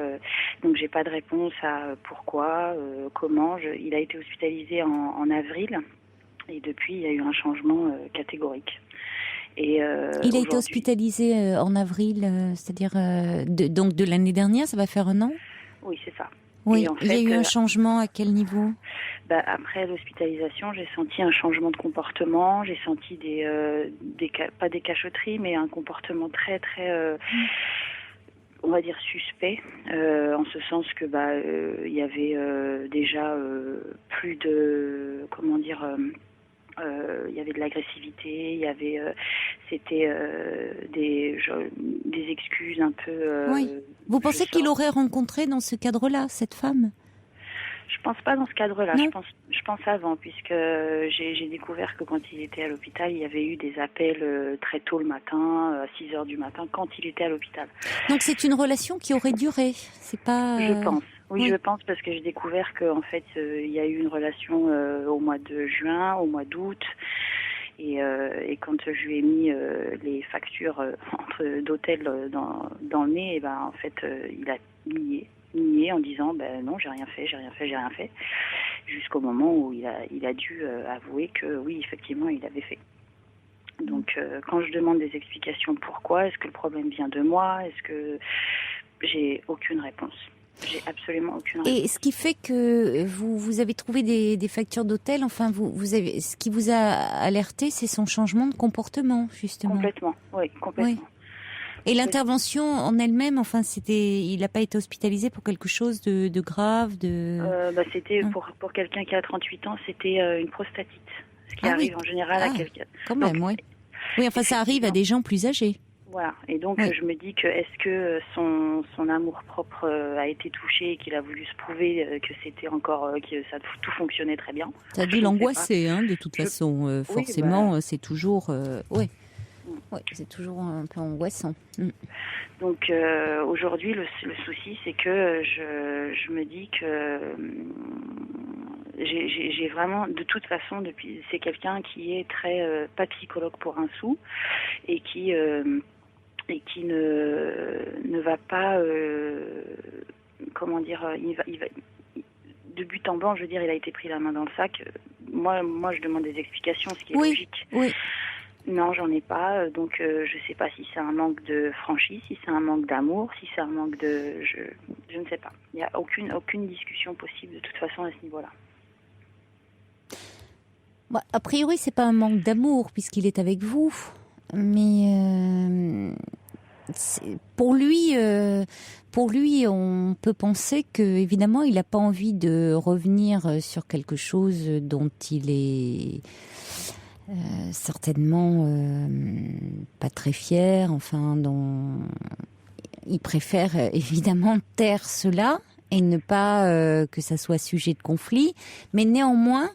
Donc j'ai pas de réponse à pourquoi, comment. Il a été hospitalisé en avril et depuis il y a eu un changement catégorique. Et il a été hospitalisé en avril, c'est-à-dire donc de l'année dernière, ça va faire 1 an ? Oui, c'est ça. Oui, Et en il y a fait, eu un changement à quel niveau? après l'hospitalisation, j'ai senti un changement de comportement, j'ai senti pas des cachotteries, mais un comportement très très on va dire suspect, en ce sens que il y avait déjà plus de il y avait de l'agressivité, il y avait c'était des excuses un peu. Oui. Vous pensez qu'il aurait rencontré dans ce cadre-là cette femme? Je pense pas dans ce cadre-là. Non. Je pense avant, puisque j'ai découvert que quand il était à l'hôpital, il y avait eu des appels très tôt le matin, à 6 heures du matin, quand il était à l'hôpital. Donc c'est une relation qui aurait duré. C'est pas. Je pense. Oui, oui. je pense, parce que j'ai découvert qu'en fait, il y a eu une relation au mois de juin, au mois d'août. Et quand je lui ai mis les factures d'hôtel dans le nez, en fait, il a nié en disant non, j'ai rien fait, jusqu'au moment où il a dû avouer que oui, effectivement, il avait fait. Donc quand je demande des explications pourquoi, est-ce que le problème vient de moi, est-ce que j'ai aucune réponse. J'ai absolument aucune réponse. Et ce qui fait que vous avez trouvé des factures d'hôtel, enfin ce qui vous a alerté, c'est son changement de comportement, justement. Complètement, oui, complètement. Oui. Et l'intervention en elle-même, enfin, il n'a pas été hospitalisé pour quelque chose de grave, c'était pour quelqu'un qui a 38 ans, c'était une prostatite, ce qui arrive en général à quelqu'un. Quand même, donc, oui. Oui, enfin, ça arrive à des gens plus âgés. Voilà. Et donc, je me dis que est-ce que son amour-propre a été touché et qu'il a voulu se prouver que c'était encore, que tout fonctionnait très bien. Ça a dû l'angoisser, de toute façon. Forcément, c'est toujours... Oui, c'est toujours un peu angoissant. Donc aujourd'hui, le souci, c'est que je me dis que j'ai vraiment, de toute façon, c'est quelqu'un qui est très pas psychologue pour un sou et qui ne va pas, comment dire, il va de but en blanc, je veux dire, il a été pris la main dans le sac. Moi, je demande des explications, ce qui est logique. Oui. Non, j'en ai pas. Donc, je sais pas si c'est un manque de franchise, si c'est un manque d'amour, si c'est un manque de... Je ne sais pas. Il n'y a aucune discussion possible de toute façon à ce niveau-là. A priori, c'est pas un manque d'amour puisqu'il est avec vous. Mais pour lui, on peut penser que, évidemment, il n'a pas envie de revenir sur quelque chose dont il est... certainement pas très fier, enfin, il préfère évidemment taire cela et ne pas que ça soit sujet de conflit, mais néanmoins,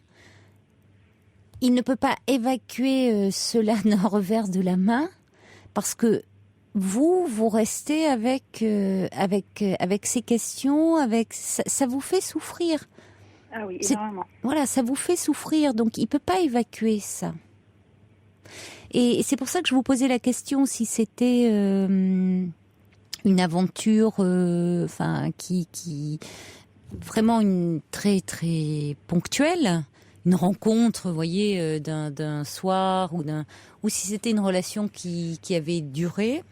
il ne peut pas évacuer cela d'un revers de la main parce que vous restez avec ces questions, ça vous fait souffrir. Ah oui, énormément. Voilà, ça vous fait souffrir, donc il peut pas évacuer ça. Et c'est pour ça que je vous posais la question si c'était une aventure, qui vraiment une très très ponctuelle, une rencontre, vous voyez, d'un soir ou si c'était une relation qui avait duré.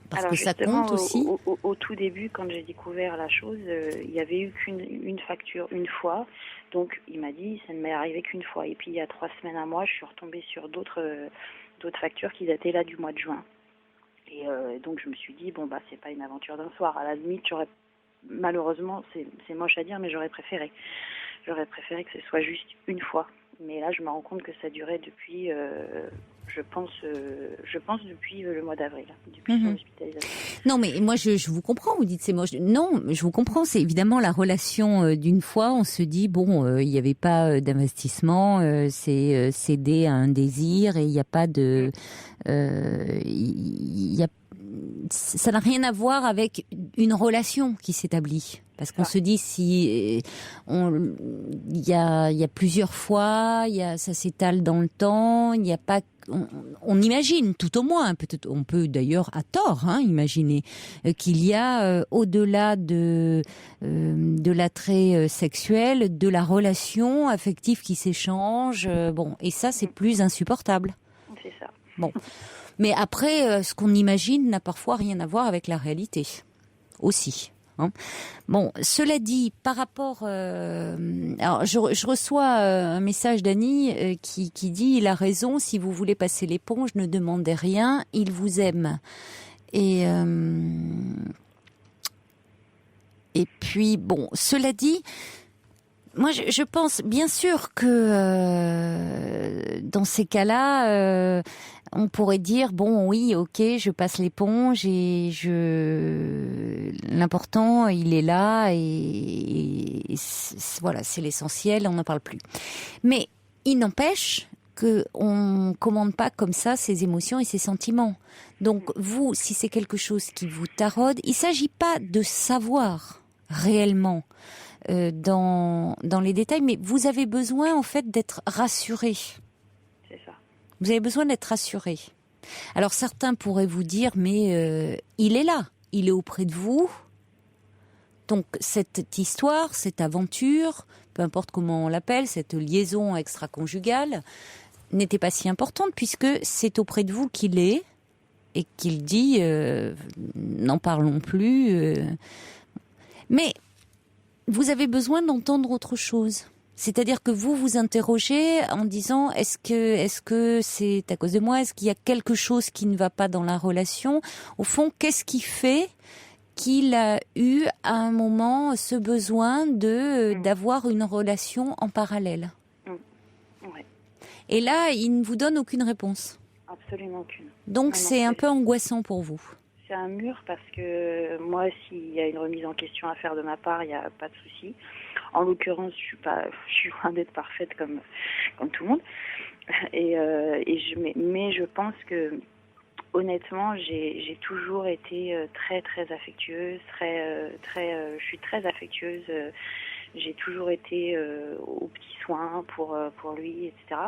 Parce que ça compte aussi. Au tout début, quand j'ai découvert la chose, il y avait eu qu'une facture une fois. Donc, il m'a dit, ça ne m'est arrivé qu'une fois. Et puis, il y a 3 semaines à moi, je suis retombée sur d'autres factures qui dataient là du mois de juin. Et donc, je me suis dit, c'est pas une aventure d'un soir. À la limite, malheureusement, c'est moche à dire, mais j'aurais préféré. J'aurais préféré que ce soit juste une fois. Mais là, je me rends compte que ça durait depuis... je pense depuis le mois d'avril, depuis son hospitalisation. Non, mais moi, je vous comprends, vous dites c'est moche. Non, je vous comprends, c'est évidemment la relation d'une fois, on se dit, il n'y avait pas d'investissement, c'est céder à un désir et il n'y a pas de... ça n'a rien à voir avec une relation qui s'établit. Parce qu'on se dit il y a plusieurs fois, ça s'étale dans le temps, il n'y a pas, on imagine tout au moins, peut-être, on peut d'ailleurs à tort imaginer qu'il y a au-delà de l'attrait sexuel, de la relation affective qui s'échange, et ça c'est plus insupportable. C'est ça. Bon, mais après, ce qu'on imagine n'a parfois rien à voir avec la réalité, aussi. Hein. Bon, cela dit, par rapport... alors, je reçois un message d'Annie qui dit « Il a raison, si vous voulez passer l'éponge, ne demandez rien, il vous aime. » Et puis, bon, cela dit... Moi, je pense bien sûr que dans ces cas-là, on pourrait dire bon, oui, ok, je passe l'éponge et l'important, il est là et voilà, c'est l'essentiel, on n'en parle plus. Mais il n'empêche que on commande pas comme ça ses émotions et ses sentiments. Donc vous, si c'est quelque chose qui vous taraude, il s'agit pas de savoir réellement. Dans les détails, mais vous avez besoin en fait d'être rassuré. C'est ça. Vous avez besoin d'être rassuré. Alors certains pourraient vous dire, mais il est là, il est auprès de vous. Donc cette histoire, cette aventure, peu importe comment on l'appelle, cette liaison extra-conjugale, n'était pas si importante puisque c'est auprès de vous qu'il est et qu'il dit, n'en parlons plus. Mais vous avez besoin d'entendre autre chose. C'est-à-dire que vous vous interrogez en disant est-ce que c'est à cause de moi? Est-ce qu'il y a quelque chose qui ne va pas dans la relation? Au fond, qu'est-ce qui fait qu'il a eu à un moment ce besoin d'avoir une relation en parallèle? Ouais. Et là, il ne vous donne aucune réponse. Absolument aucune. Donc c'est un peu angoissant pour vous. C'est un mur parce que moi, s'il y a une remise en question à faire de ma part, il n'y a pas de souci. En l'occurrence, je suis loin d'être parfaite comme tout le monde. Mais je pense que honnêtement, j'ai toujours été très très affectueuse, je suis très affectueuse. J'ai toujours été aux petits soins pour lui, etc.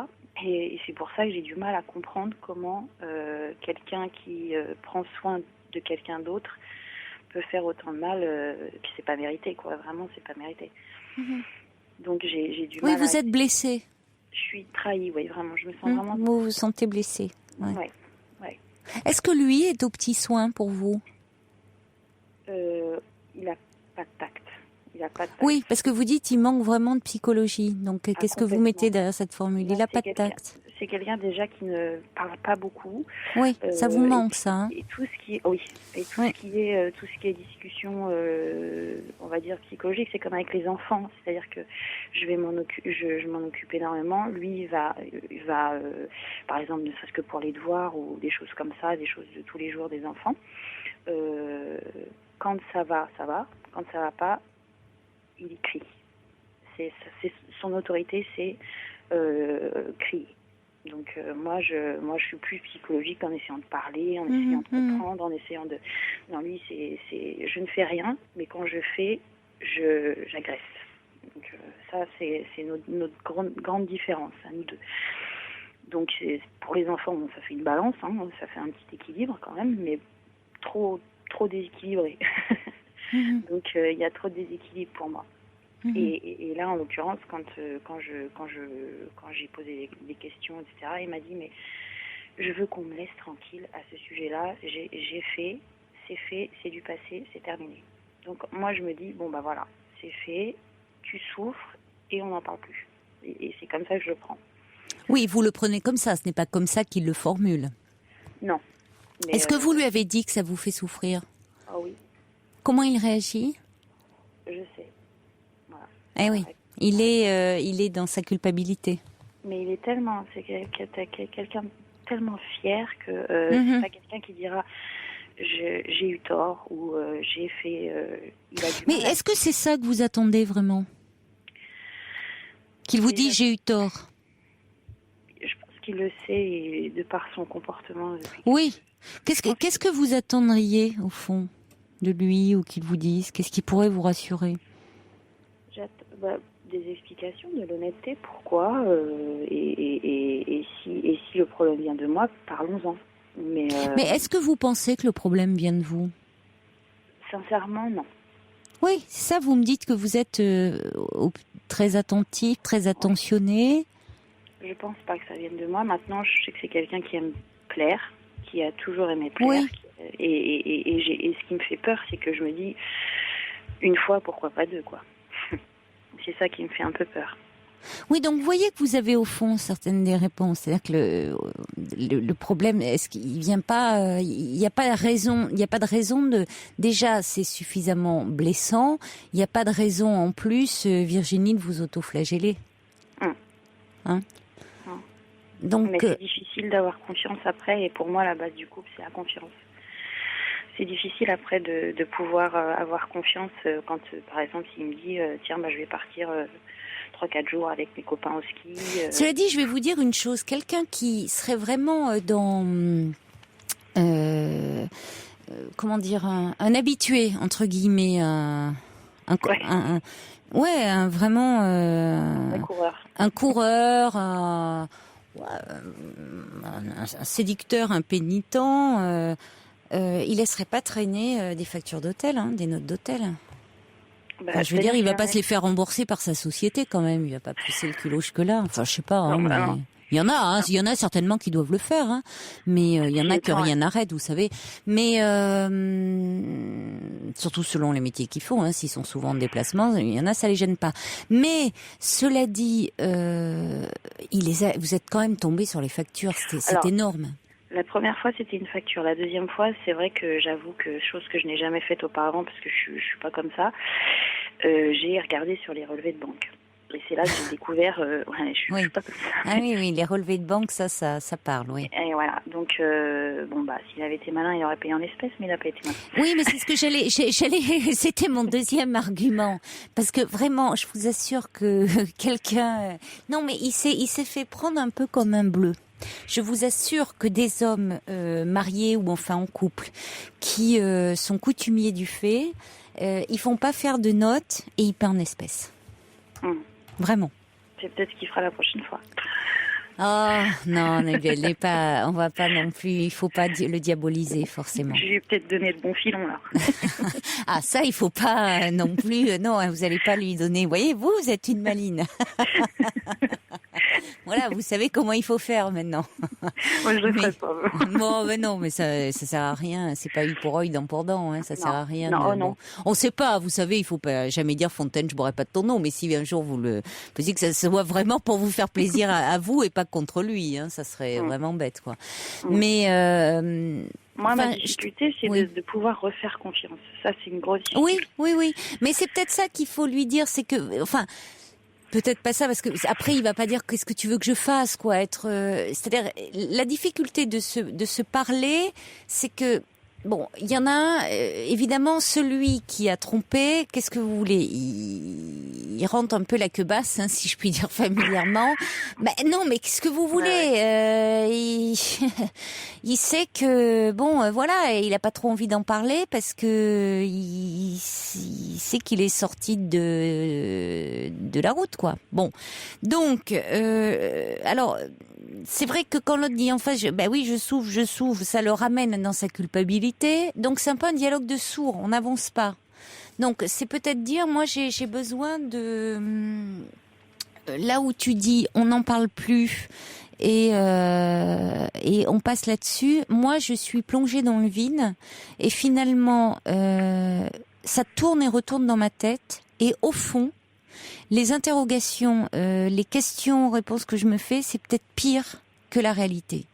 Et c'est pour ça que j'ai du mal à comprendre comment quelqu'un qui prend soin de quelqu'un d'autre peut faire autant de mal, puis c'est pas mérité, quoi. Vraiment, c'est pas mérité. Mm-hmm. Donc j'ai du mal. Oui, vous êtes blessée. Je suis trahie, oui, vraiment. Je me sens vraiment. Vous vous sentez blessée. Ouais. Est-ce que lui est aux petits soins pour vous? Il a pas de tact. Oui, parce que vous dites il manque vraiment de psychologie. Donc qu'est-ce que vous mettez derrière cette formule? Il n'a pas de tact. C'est quelqu'un déjà qui ne parle pas beaucoup. Oui, ça vous manque ça. Hein. Et tout ce qui est, tout ce qui est discussion, on va dire psychologique, c'est comme avec les enfants. C'est-à-dire que je m'en occupe énormément. Lui, il va, par exemple, ne serait-ce que pour les devoirs ou des choses comme ça, des choses de tous les jours des enfants. Quand ça va, ça va. Quand ça va pas, il y crie. C'est son autorité, c'est crier. Donc moi je suis plus psychologique en essayant de parler, en essayant de comprendre, en essayant de. Non, lui je ne fais rien, mais quand je fais, j'agresse. Donc ça c'est notre grande différence à nous deux. Donc pour les enfants, bon, ça fait une balance, hein, ça fait un petit équilibre quand même, mais trop déséquilibré. Donc il y a trop de déséquilibre pour moi. Et là, en l'occurrence, quand j'ai posé des questions, etc., il m'a dit mais je veux qu'on me laisse tranquille à ce sujet-là. J'ai fait, c'est du passé, c'est terminé. Donc moi, je me dis bon bah voilà, c'est fait, tu souffres et on n'en parle plus. Et c'est comme ça que je le prends. Oui, vous le prenez comme ça. Ce n'est pas comme ça qu'il le formule. Non. Est-ce que vous lui avez dit que ça vous fait souffrir? Ah oui. Comment il réagit? Je sais. Voilà. Eh oui, il est dans sa culpabilité. Mais il est tellement, c'est quelqu'un tellement fier que c'est pas quelqu'un qui dira j'ai eu tort ou j'ai fait. Il a Mais est-ce que c'est ça que vous attendez vraiment? Qu'il vous dise j'ai eu tort? Je pense qu'il le sait et de par son comportement. Oui. Qu'est-ce que vous attendriez au fond de lui ou qu'il vous dise? Qu'est-ce qui pourrait vous rassurer? Des explications, de l'honnêteté, pourquoi et si le problème vient de moi, parlons-en. Mais est-ce que vous pensez que le problème vient de vous? Sincèrement, non. Oui, c'est ça, vous me dites que vous êtes très attentif, très attentionné. Je pense pas que ça vienne de moi. Maintenant, je sais que c'est quelqu'un qui aime plaire, qui a toujours aimé plaire. Oui. Et ce qui me fait peur, c'est que je me dis, une fois, pourquoi pas deux, quoi. C'est ça qui me fait un peu peur. Oui, donc vous voyez que vous avez au fond certaines des réponses. C'est-à-dire que le problème, est-ce qu'il vient pas, il n'y a pas de raison, de, déjà c'est suffisamment blessant, il n'y a pas de raison en plus, Virginie, de vous autoflageller. Hein? Donc, mais c'est difficile d'avoir confiance après, et pour moi la base du couple c'est la confiance. C'est difficile après de pouvoir avoir confiance quand par exemple s'il me dit tiens je vais partir 3-4 jours avec mes copains au ski. Cela dit, je vais vous dire une chose, quelqu'un qui serait vraiment dans comment dire, un habitué entre guillemets, vraiment un coureur, un séducteur impénitent, il laisserait pas traîner des factures d'hôtel, des notes d'hôtel. Enfin, je veux dire, il va pas se les faire rembourser par sa société quand même. Il va pas pousser le culot jusque-là. Enfin, je sais pas. Mais... Il y en a certainement qui doivent le faire, mais il y en a que rien n'arrête, vous savez. Mais surtout selon les métiers qu'ils font, s'ils sont souvent en déplacement, il y en a, ça les gêne pas. Mais cela dit, vous êtes quand même tombé sur les factures, c'est énorme. La première fois, c'était une facture. La deuxième fois, c'est vrai que j'avoue que, chose que je n'ai jamais faite auparavant, parce que je suis pas comme ça, j'ai regardé sur les relevés de banque. Et c'est là que j'ai découvert, je suis pas comme ça. Ah oui, les relevés de banque, ça parle, oui. Et voilà, donc, s'il avait été malin, il aurait payé en espèces, mais il n'a pas été malin. Oui, mais c'est ce que j'allais, c'était mon deuxième argument. Parce que vraiment, je vous assure que quelqu'un, non, mais il s'est fait prendre un peu comme un bleu. Je vous assure que des hommes mariés ou enfin en couple qui sont coutumiers du fait, ils font pas faire de notes et ils paient en espèces. Vraiment. C'est peut-être ce qu'il fera la prochaine fois. Oh non, on va pas non plus, il faut pas le diaboliser forcément. Je lui ai peut-être donné le bon filon là. Ah ça, il faut pas non plus, non, vous allez pas lui donner. Vous voyez, vous êtes une maline. Voilà, vous savez comment il faut faire maintenant. Moi, je le ferai pas. Bon, mais non, mais ça sert à rien. C'est pas eu pour œil, dent pour dent. Ça sert à rien. Non. On sait pas. Vous savez, il faut pas jamais dire Fontaine, je boirai pas de ton nom. Mais si un jour vous le faisiez, que ça soit vraiment pour vous faire plaisir à vous et pas contre lui. Ça serait vraiment bête, quoi. Mais moi, ma difficulté, c'est de pouvoir refaire confiance. Ça, c'est une grosse difficulté. Oui. Mais c'est peut-être ça qu'il faut lui dire, c'est que, peut-être pas ça, parce que après il va pas dire qu'est-ce que tu veux que je fasse, quoi. C'est-à-dire la difficulté de se parler, c'est que bon, il y en a un, évidemment celui qui a trompé. Qu'est-ce que vous voulez, il rentre un peu la queue basse, si je puis dire familièrement. Non, mais qu'est-ce que vous voulez, il sait que voilà, il a pas trop envie d'en parler parce que il sait qu'il est sorti de la route, quoi. Bon, donc alors. C'est vrai que quand l'autre dit en face, je souffre, ça le ramène dans sa culpabilité. Donc c'est un peu un dialogue de sourds, on n'avance pas. Donc c'est peut-être dire, moi j'ai besoin de... Là où tu dis, on n'en parle plus et on passe là-dessus, moi je suis plongée dans le vide et finalement ça tourne et retourne dans ma tête et au fond, les interrogations, les questions-réponses que je me fais, c'est peut-être pire que la réalité.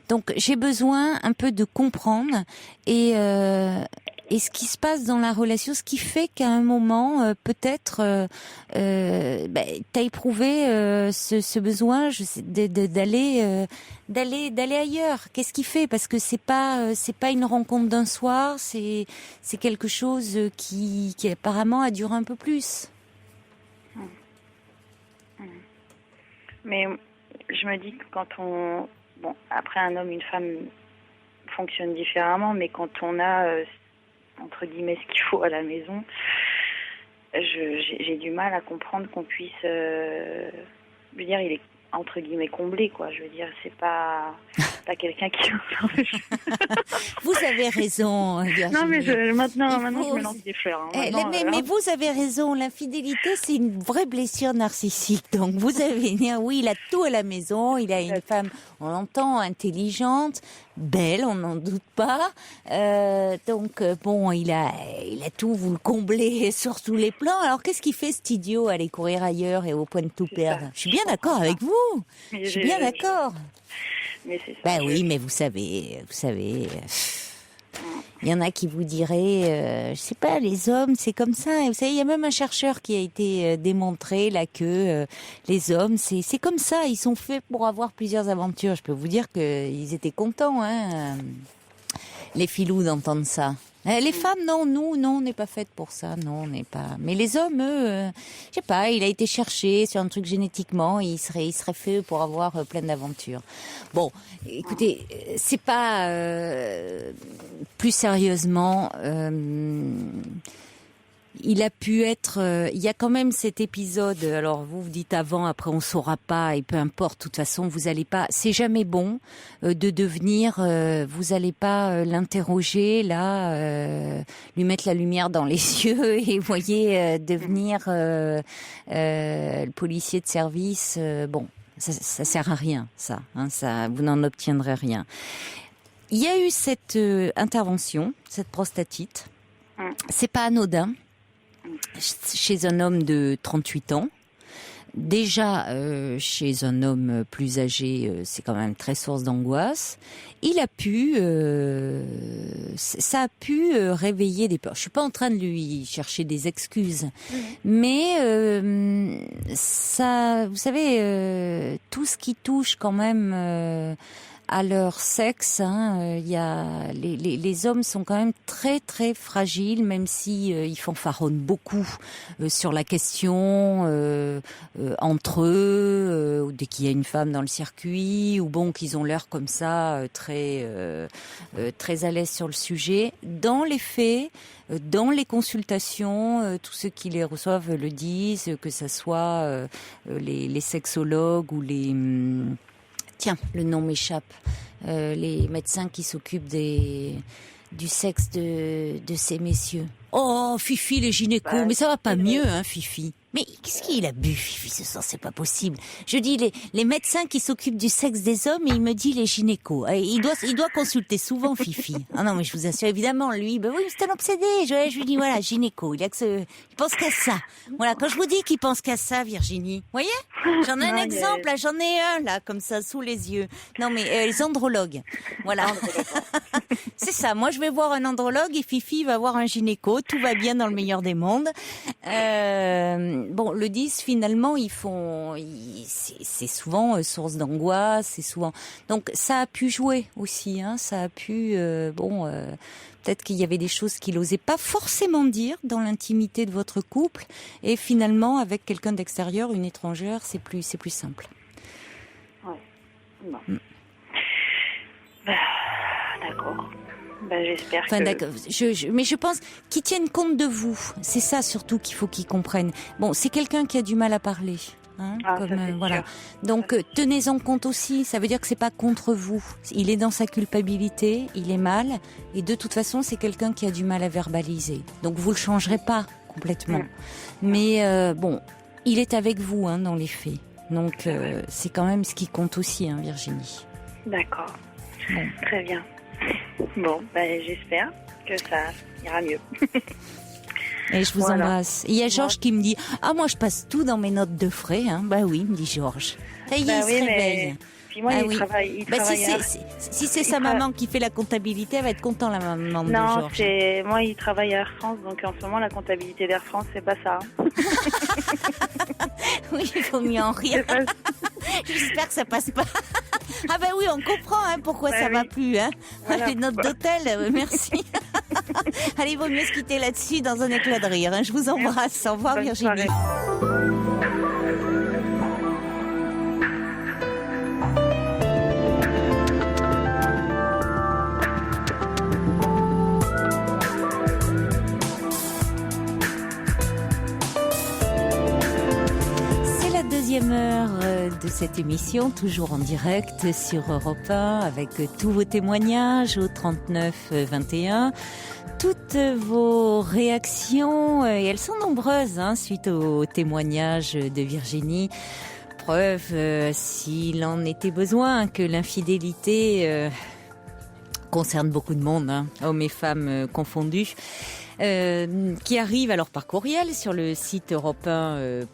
Donc j'ai besoin un peu de comprendre et ce qui se passe dans la relation, ce qui fait qu'à un moment, peut-être, t'as éprouvé ce besoin d'aller ailleurs. Qu'est-ce qui fait? Parce que c'est pas une rencontre d'un soir, c'est quelque chose qui apparemment a duré un peu plus. Mais je me dis que quand après un homme, une femme fonctionne différemment, mais quand on a, entre guillemets, ce qu'il faut à la maison, j'ai du mal à comprendre qu'on puisse, je veux dire, il est entre guillemets comblé, quoi. Je veux dire, c'est pas quelqu'un qui... Vous avez raison, Virginie. Non, mais maintenant, je me lance des fleurs. Mais vous avez raison, l'infidélité, c'est une vraie blessure narcissique. Donc, vous avez dit, oui, il a tout à la maison, il a une femme, on l'entend, intelligente, belle, on n'en doute pas. Donc, il a il a tout, vous le comblez sur tous les plans. Alors qu'est-ce qu'il fait cet idiot, aller courir ailleurs et au point de tout perdre? Je suis bien d'accord avec vous. Je suis bien d'accord. Mais c'est ça. Bah oui, mais vous savez, il y en a qui vous diraient, je sais pas, les hommes, c'est comme ça. Et vous savez, il y a même un chercheur qui a été démontré là que les hommes, c'est comme ça. Ils sont faits pour avoir plusieurs aventures. Je peux vous dire qu'ils étaient contents, hein, les filous, d'entendre ça. Les femmes, non, nous, non, on n'est pas faites pour ça, non, on n'est pas. Mais les hommes, eux, je sais pas, il a été cherché sur un truc génétiquement, il serait fait pour avoir plein d'aventures. Bon, écoutez, c'est pas plus sérieusement. Il a pu être. Il y a quand même cet épisode. Alors vous dites avant, après on saura pas, et peu importe. De toute façon, vous allez pas. C'est jamais bon de devenir. Vous allez pas l'interroger là, lui mettre la lumière dans les yeux et voyez devenir le policier de service. Bon, ça sert à rien, ça. Hein, ça, vous n'en obtiendrez rien. Il y a eu cette intervention, cette prostatite. C'est pas anodin. Chez un homme de 38 ans. Déjà, chez un homme plus âgé, c'est quand même très source d'angoisse. Il a pu, ça a pu réveiller des peurs. Je suis pas en train de lui chercher des excuses, mais ça, vous savez, tout ce qui touche quand même à leur sexe, hein, y a les hommes sont quand même très très fragiles, même si ils fanfaronnent beaucoup sur la question entre eux, dès qu'il y a une femme dans le circuit, ou bon qu'ils ont l'air comme ça très très à l'aise sur le sujet. Dans les faits, dans les consultations, tous ceux qui les reçoivent le disent, que ça soit les sexologues ou les tiens, le nom m'échappe. Les médecins qui s'occupent du sexe de ces messieurs. Oh, Fifi, les gynécos, mais ça va pas mieux, hein, Fifi. Mais qu'est-ce qu'il a bu, Fifi, ce soir? C'est pas possible. Je dis les médecins qui s'occupent du sexe des hommes, et il me dit les gynécos. Il doit consulter souvent, Fifi. Ah non, mais je vous assure, évidemment, lui, ben oui, c'est un obsédé. Je lui dis, voilà, gynéco, il pense qu'à ça. Voilà, quand je vous dis qu'il pense qu'à ça, Virginie, voyez? J'en ai un exemple, là, j'en ai un, là, comme ça, sous les yeux. Non, mais les andrologues. Voilà. C'est ça, moi je vais voir un andrologue et Fifi va voir un gynéco, tout va bien dans le meilleur des mondes. Bon, le 10, finalement, c'est souvent source d'angoisse, c'est souvent. Donc ça a pu jouer aussi, hein, ça a pu, peut-être qu'il y avait des choses qu'il n'osait pas forcément dire dans l'intimité de votre couple, et finalement, avec quelqu'un d'extérieur, une étrangère, c'est plus simple. Ouais. Bon. D'accord. J'espère que... D'accord. Mais je pense qu'ils tiennent compte de vous. C'est ça surtout qu'il faut qu'ils comprennent. Bon, c'est quelqu'un qui a du mal à parler. Hein, voilà. Sûr. Donc tenez-en compte aussi. Ça veut dire que c'est pas contre vous. Il est dans sa culpabilité, il est mal, et de toute façon c'est quelqu'un qui a du mal à verbaliser. Donc vous le changerez pas complètement. Mais bon, il est avec vous, hein, dans les faits. Donc c'est quand même ce qui compte aussi, hein, Virginie. D'accord. Bon. Très bien. Bon, j'espère que ça ira mieux. Et je vous embrasse. Il y a Georges qui me dit « Ah, moi je passe tout dans mes notes de frais. Hein. » Bah oui, me dit Georges. Ça y est, il se réveille. Puis moi, il travaille. Si c'est sa maman qui fait la comptabilité, elle va être content, la maman de Georges. Non, moi, il travaille à Air France, donc en ce moment, la comptabilité d'Air France, c'est pas ça. Oui, il faut mieux en rire. J'espère que ça passe pas. Ah ben oui, on comprend pourquoi ça va plus. Hein. Voilà, les notes d'hôtel, merci. Allez, il vaut mieux se quitter là-dessus dans un éclat de rire. Hein. Je vous embrasse. Au revoir, Virginie. Deuxième heure de cette émission, toujours en direct sur Europe 1, avec tous vos témoignages au 39 21, toutes vos réactions, et elles sont nombreuses, hein, suite au témoignage de Virginie. Preuve, s'il en était besoin, que l'infidélité concerne beaucoup de monde, hein, hommes et femmes confondus. qui arrive alors par courriel sur le site europe1.fr.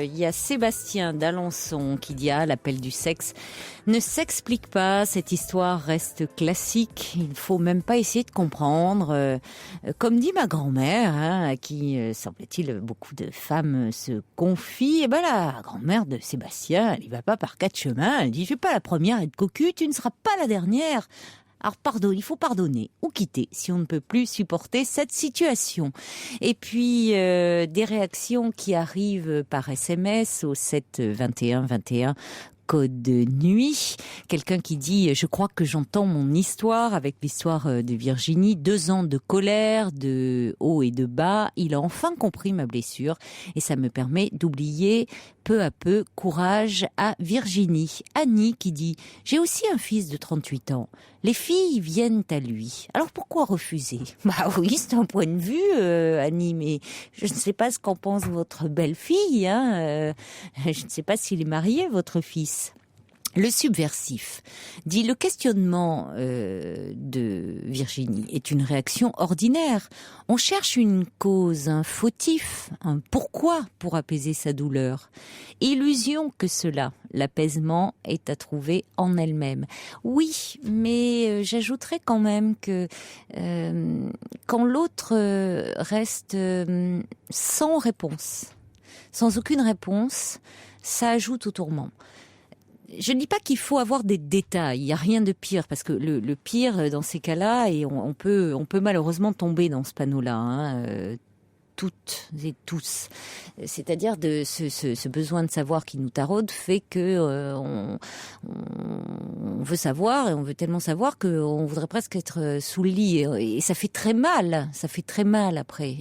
Il y a Sébastien d'Alençon qui dit l'appel du sexe ne s'explique pas, cette histoire reste classique, il ne faut même pas essayer de comprendre. Comme dit ma grand-mère, à qui, semble-t-il, beaucoup de femmes se confient, et la grand-mère de Sébastien, elle y va pas par 4 chemins, elle dit « Je suis pas la première à être cocu, tu ne seras pas la dernière ». Alors il faut pardonner ou quitter si on ne peut plus supporter cette situation. Et puis des réactions qui arrivent par SMS au 7 21 21 code de nuit. Quelqu'un qui dit « Je crois que j'entends mon histoire avec l'histoire de Virginie. 2 ans de colère, de haut et de bas. Il a enfin compris ma blessure et ça me permet d'oublier peu à peu. Courage à Virginie. » Annie qui dit « J'ai aussi un fils de 38 ans. Les filles viennent à lui. Alors pourquoi refuser ?» Oui, c'est un point de vue, Annie, mais je ne sais pas ce qu'en pense votre belle-fille. Je ne sais pas s'il est marié, votre fils. Le subversif dit « Le questionnement de Virginie est une réaction ordinaire. On cherche une cause, un fautif, un pourquoi pour apaiser sa douleur. Illusion que cela, l'apaisement est à trouver en elle-même. » Oui, mais j'ajouterais quand même que quand l'autre reste sans réponse, sans aucune réponse, ça ajoute au tourment. Je ne dis pas qu'il faut avoir des détails, il n'y a rien de pire, parce que le pire dans ces cas-là, et on peut malheureusement tomber dans ce panneau-là, toutes et tous. C'est-à-dire de ce besoin de savoir qui nous taraude fait que on veut savoir, et on veut tellement savoir qu'on voudrait presque être sous le lit, et ça fait très mal après.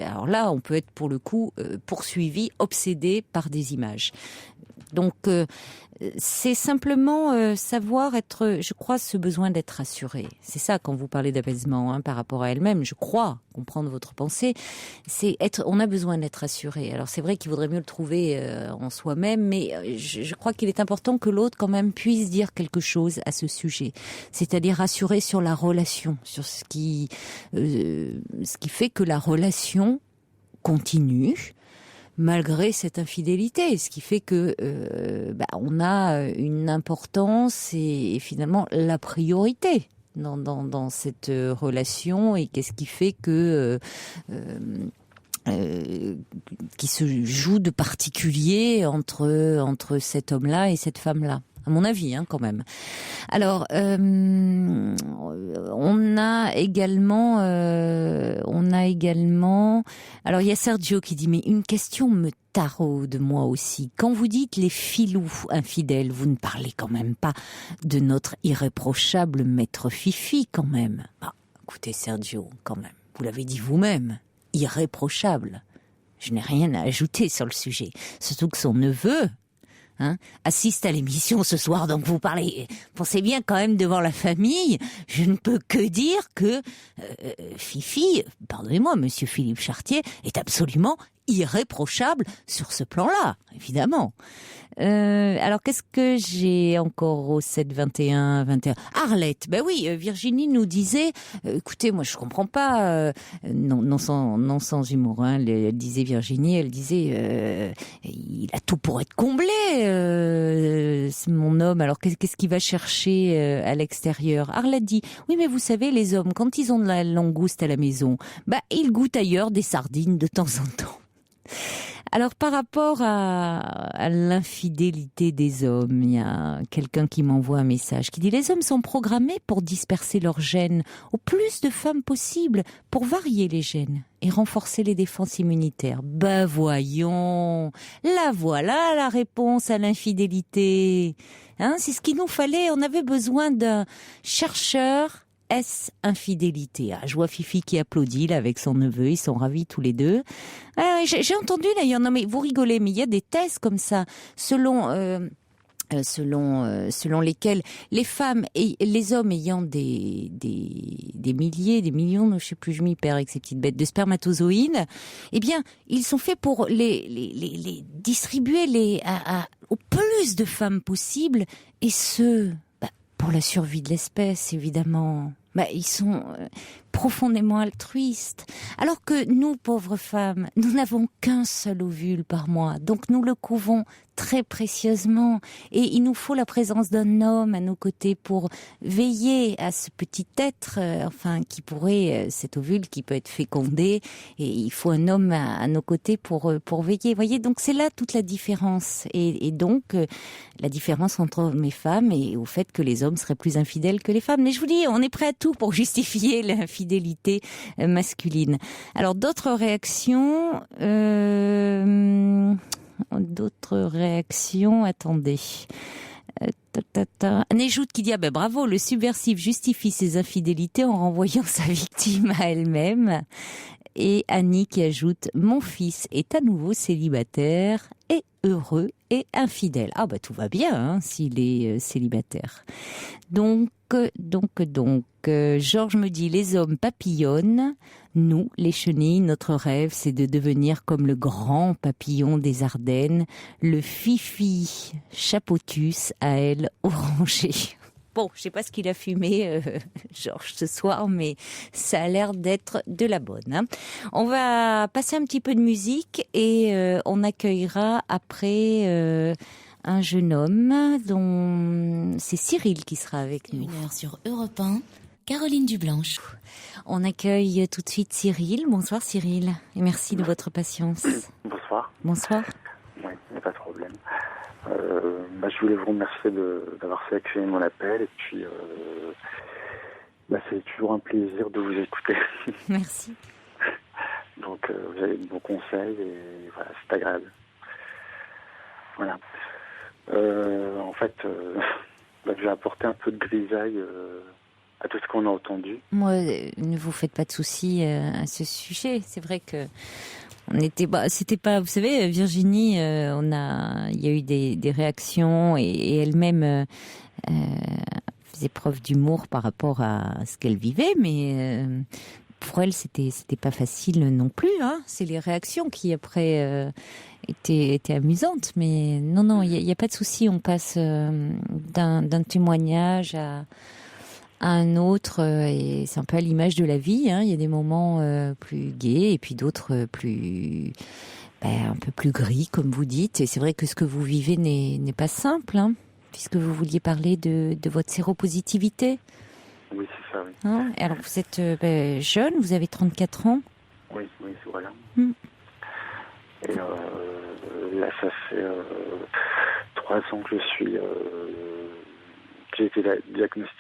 Alors là, on peut être pour le coup poursuivi, obsédé par des images. Donc c'est simplement savoir être, je crois, ce besoin d'être rassuré. C'est ça quand vous parlez d'apaisement par rapport à elle-même. Je crois comprendre votre pensée. On a besoin d'être rassuré. Alors c'est vrai qu'il vaudrait mieux le trouver en soi-même, mais je crois qu'il est important que l'autre quand même puisse dire quelque chose à ce sujet. C'est-à-dire rassurer sur la relation, sur ce qui fait que la relation continue malgré cette infidélité, ce qui fait que on a une importance et finalement la priorité dans cette relation, et qu'est-ce qui fait que qui se joue de particulier entre cet homme-là et cette femme-là. À mon avis, quand même. Alors, on a également. Alors, il y a Sergio qui dit, mais une question me taraude moi aussi. Quand vous dites les filous infidèles, vous ne parlez quand même pas de notre irréprochable maître Fifi, quand même. Écoutez, Sergio, quand même. Vous l'avez dit vous-même, irréprochable. Je n'ai rien à ajouter sur le sujet. Surtout que son neveu assiste à l'émission ce soir, donc vous pensez bien quand même devant la famille. Je ne peux que dire que Fifi, pardonnez-moi, monsieur Philippe Chartier, est absolument irréprochable sur ce plan-là, évidemment. Alors, qu'est-ce que j'ai encore au 7 21 21 Arlette, oui, Virginie nous disait, écoutez, moi je comprends pas, non sans humour, elle disait Virginie, elle disait, il a tout pour être comblé, c'est mon homme, alors qu'est-ce qu'il va chercher à l'extérieur? Arlette dit, oui, mais vous savez, les hommes, quand ils ont de la langouste à la maison, ils goûtent ailleurs des sardines de temps en temps. Alors, par rapport à l'infidélité des hommes, il y a quelqu'un qui m'envoie un message qui dit « Les hommes sont programmés pour disperser leurs gènes au plus de femmes possible, pour varier les gènes et renforcer les défenses immunitaires. » Voyons, là voilà la réponse à l'infidélité. C'est ce qu'il nous fallait, on avait besoin d'un chercheur. Est-ce infidélité? Je vois Fifi qui applaudit là avec son neveu, ils sont ravis tous les deux. J'ai entendu d'ailleurs, non mais vous rigolez, mais il y a des thèses comme ça, selon lesquelles les femmes et les hommes ayant des milliers, des millions, je sais plus, je m'y perds avec ces petites bêtes de spermatozoïdes, eh bien, ils sont faits pour les distribuer au plus de femmes possible, et pour la survie de l'espèce, évidemment. Ils sont profondément altruiste. Alors que nous, pauvres femmes, nous n'avons qu'un seul ovule par mois. Donc nous le couvons très précieusement. Et il nous faut la présence d'un homme à nos côtés pour veiller à ce petit être, qui pourrait, cet ovule qui peut être fécondé. Et il faut un homme à nos côtés pour veiller. Vous voyez, donc c'est là toute la différence. Et donc, la différence entre hommes et femmes et au fait que les hommes seraient plus infidèles que les femmes. Mais je vous dis, on est prêt à tout pour justifier l'infidélité masculine. Alors, d'autres réactions... attendez. Nejout qui dit bravo, le subversif justifie ses infidélités en renvoyant sa victime à elle-même. Et Annie qui ajoute mon fils est à nouveau célibataire et heureux et infidèle. Tout va bien s'il est célibataire. Donc, Georges me dit les hommes papillonnent. Nous, les chenilles, notre rêve, c'est de devenir comme le grand papillon des Ardennes, le Fifi chapotus à ailes orangées. Bon, je sais pas ce qu'il a fumé, Georges, ce soir, mais ça a l'air d'être de la bonne. On va passer un petit peu de musique et on accueillera après un jeune homme dont c'est Cyril qui sera avec nous. 1h sur Europe 1, Caroline Dublanche. On accueille tout de suite Cyril. Bonsoir Cyril et merci de votre patience. Bonsoir. Bonsoir. Oui, il n'y a pas de problème. Je voulais vous remercier d'avoir sélectionné mon appel et puis c'est toujours un plaisir de vous écouter. Merci. Donc vous avez de bons conseils et voilà, c'est agréable. Voilà. Je vais apporter un peu de grisaille à tout ce qu'on a entendu. Moi, ne vous faites pas de soucis à ce sujet. C'est vrai que c'était pas, vous savez, Virginie, il y a eu des réactions et elle-même faisait preuve d'humour par rapport à ce qu'elle vivait, mais pour elle, c'était pas facile non plus. C'est les réactions qui après étaient amusantes, mais non, il y a pas de souci. On passe d'un témoignage à un autre, et c'est un peu à l'image de la vie. Il y a des moments plus gais et puis d'autres plus un peu plus gris, comme vous dites. Et c'est vrai que ce que vous vivez n'est pas simple, puisque vous vouliez parler de votre séropositivité. Oui, c'est ça, oui. Et alors vous êtes jeune, vous avez 34 ans. Oui, voilà. Et là, ça fait 3 ans que j'ai été diagnostiqué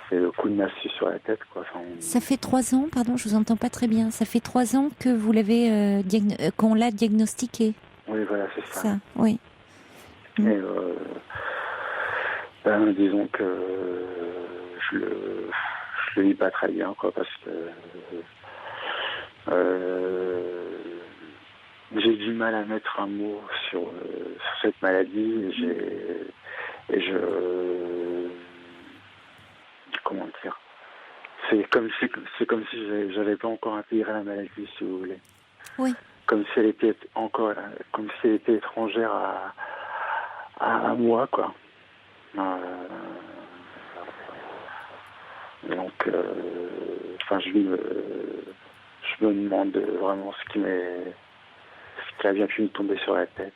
c'est le coup de massue sur la tête, quoi. Ça fait 3 ans, pardon, je vous entends pas très bien. Ça fait 3 ans que vous l'avez qu'on l'a diagnostiqué. Oui, voilà, c'est ça. Oui. Et disons que je le vis pas très bien, quoi, parce que j'ai du mal à mettre un mot sur cette maladie comment dire, c'est comme si j'avais pas encore intégré la maladie, si vous voulez. Oui. Comme si elle était étrangère à moi, quoi. Donc, je me demande vraiment ce qui a bien pu me tomber sur la tête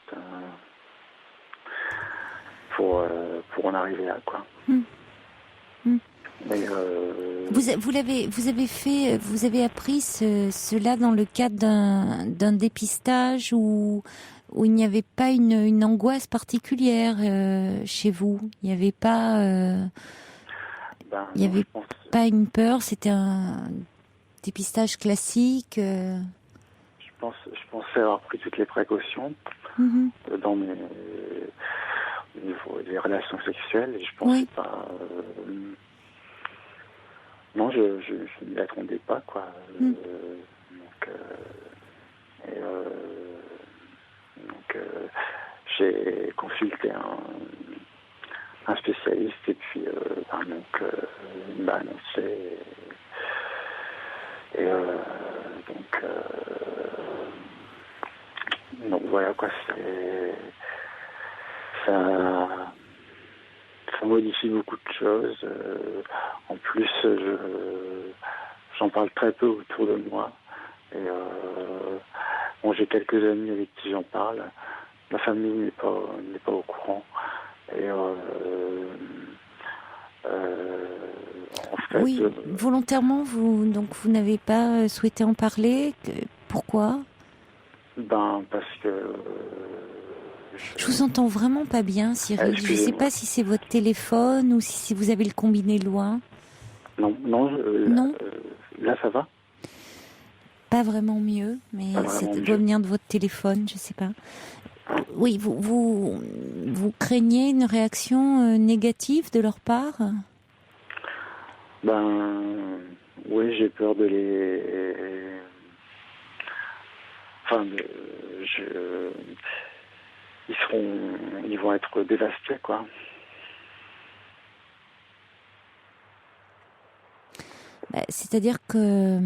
pour en arriver là, quoi. Mais, vous avez appris cela dans le cadre d'un dépistage où il n'y avait pas une angoisse particulière chez vous. Il n'y avait pas pas une peur. C'était un dépistage classique. Je pensais avoir pris toutes les précautions au niveau des relations sexuelles, et je pensais pas. Non, je ne m'y attendais pas, quoi. Donc, j'ai consulté un spécialiste et puis il m'a annoncé. Donc voilà, quoi, ça ça modifie beaucoup de choses. En plus, j'en parle très peu autour de moi. Et bon, j'ai quelques amis avec qui j'en parle. Ma famille n'est pas au courant. Et en fait, oui, volontairement, vous n'avez pas souhaité en parler. Pourquoi ? Parce que je vous entends vraiment pas bien, Cyril. Je ne sais pas si c'est votre téléphone ou si vous avez le combiné loin. Non. Là, ça va ? Pas vraiment mieux, mais ça doit venir de votre téléphone, je sais pas. Oui, vous craignez une réaction négative de leur part ? Oui, j'ai peur de les... ils vont être dévastés, quoi. C'est-à-dire que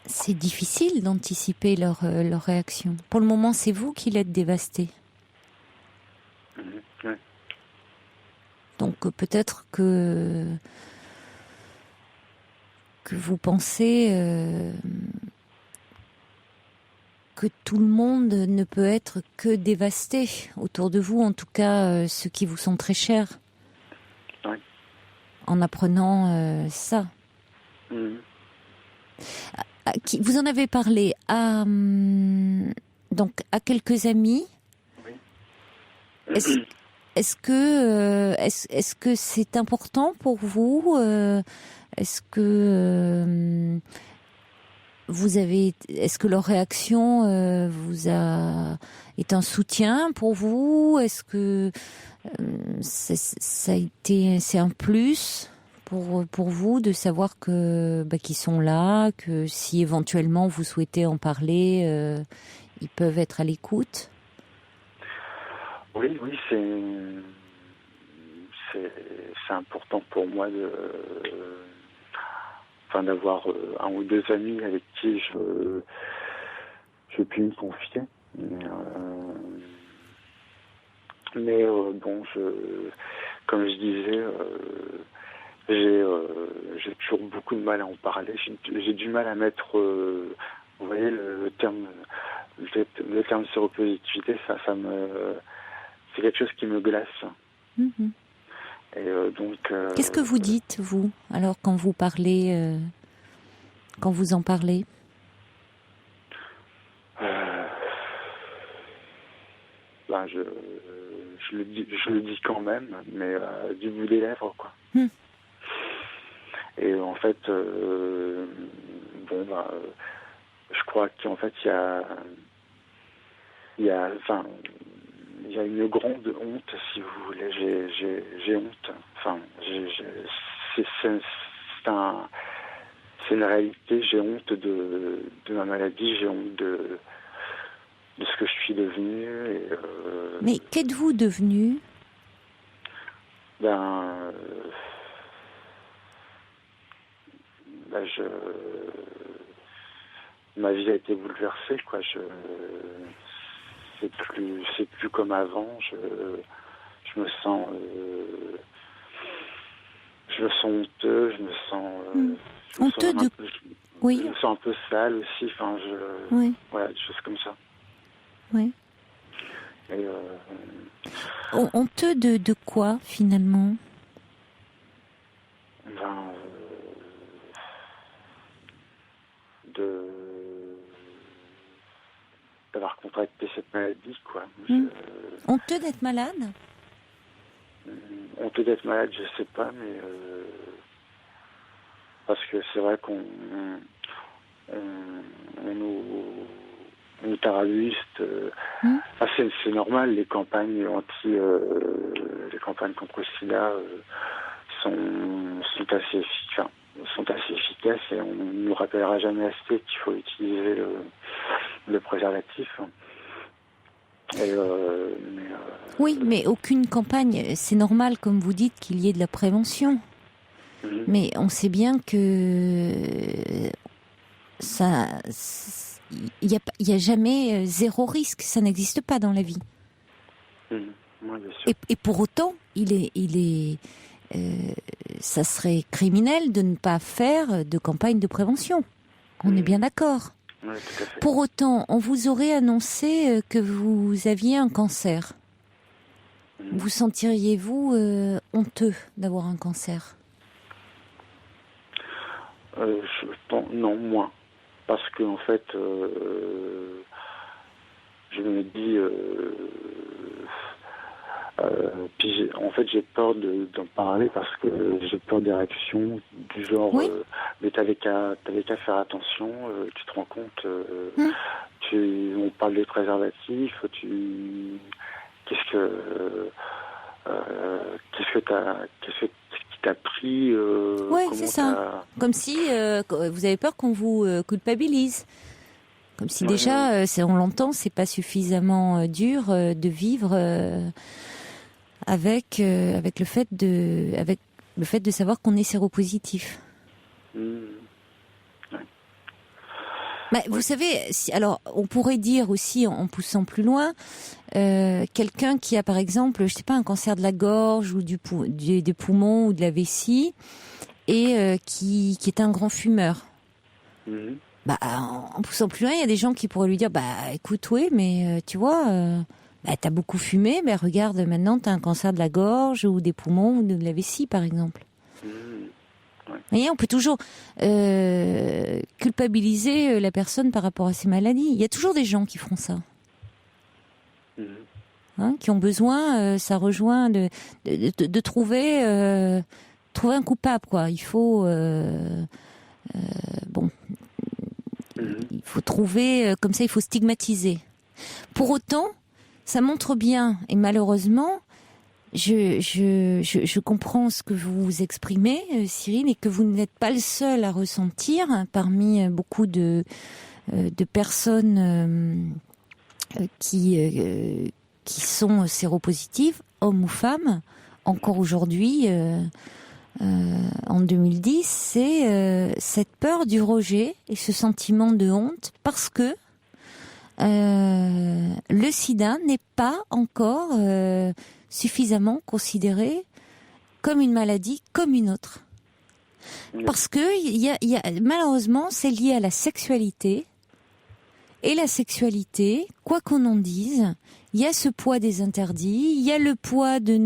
c'est difficile d'anticiper leur réaction. Pour le moment, c'est vous qui l'êtes dévasté. Oui. Donc peut-être que vous pensez que tout le monde ne peut être que dévasté autour de vous, en tout cas ceux qui vous sont très chers. Oui. En apprenant ça. Vous en avez parlé à quelques amis. Oui. Est-ce que c'est important pour vous ? Est-ce que est-ce que leur réaction est un soutien pour vous ? Est-ce que c'est un plus pour vous de savoir qu'ils sont là, que si éventuellement vous souhaitez en parler, ils peuvent être à l'écoute ? Oui, c'est important pour moi d'avoir un ou deux amis avec qui je puis me confier. Mais comme je disais, j'ai toujours beaucoup de mal à en parler. J'ai du mal à mettre, vous voyez, le terme séropositivité, c'est quelque chose qui me glace. Mm-hmm. Et qu'est-ce que vous dites, vous, alors, quand vous parlez, quand vous en parlez ? Je le dis quand même, mais du bout des lèvres, quoi. Et en fait, je crois qu'en fait, il y a une grande honte, si vous voulez. J'ai honte. C'est une réalité. J'ai honte de ma maladie. J'ai honte de ce que je suis devenu. Mais qu'êtes-vous devenu ? Ma vie a été bouleversée, quoi. C'est plus comme avant. Je me sens honteux. Je me sens honteux de... Oui. Je me sens un peu sale aussi. Oui. Voilà, des choses comme ça. Oui. Et honteux de quoi, finalement ? D'avoir contracté cette maladie, quoi. Honteux d'être malade ? Honteux d'être malade, je sais pas, mais parce que c'est vrai qu'on nous tarabuste. C'est normal, les campagnes les campagnes contre le sida sont assez efficaces, et on ne nous rappellera jamais assez qu'il faut utiliser le préservatif. Oui, mais aucune campagne, c'est normal, comme vous dites, qu'il y ait de la prévention. Mais on sait bien que il y a jamais zéro risque, ça n'existe pas dans la vie. Oui, bien sûr. Et pour autant, ça serait criminel de ne pas faire de campagne de prévention. On est bien d'accord. Oui, tout à fait. Pour autant, on vous aurait annoncé que vous aviez un cancer. Vous sentiriez-vous honteux d'avoir un cancer ? Non, moins. Parce que en fait, je me dis... puis en fait, j'ai peur d'en parler parce que j'ai peur des réactions du genre oui. Mais t'avais qu'à faire attention, tu te rends compte, on parle des préservatifs, qu'est-ce qui t'a pris, oui, c'est ça. Comme si vous avez peur qu'on vous culpabilise. Comme si déjà, on l'entend, c'est pas suffisamment dur de vivre avec le fait de savoir qu'on est séropositif. Vous savez, alors on pourrait dire aussi, en poussant plus loin, quelqu'un qui a par exemple, je sais pas, un cancer de la gorge ou des poumons ou de la vessie et qui est un grand fumeur. En poussant plus loin, il y a des gens qui pourraient lui dire, écoute, oui, mais tu vois, t'as beaucoup fumé, regarde, maintenant t'as un cancer de la gorge ou des poumons ou de la vessie, par exemple. Vous voyez, on peut toujours culpabiliser la personne par rapport à ses maladies. Il y a toujours des gens qui feront ça. Qui ont besoin, ça rejoint de trouver un coupable, quoi. Il faut il faut trouver, comme ça il faut stigmatiser. Pour autant, ça montre bien, et malheureusement, je comprends ce que vous exprimez, Cyril, et que vous n'êtes pas le seul à ressentir parmi beaucoup de personnes qui sont séropositives, hommes ou femmes, encore aujourd'hui, en 2010, c'est cette peur du rejet et ce sentiment de honte parce que le sida n'est pas encore suffisamment considéré comme une maladie comme une autre. Parce que malheureusement, c'est lié à la sexualité. Et la sexualité, quoi qu'on en dise, il y a ce poids des interdits, il y a le poids de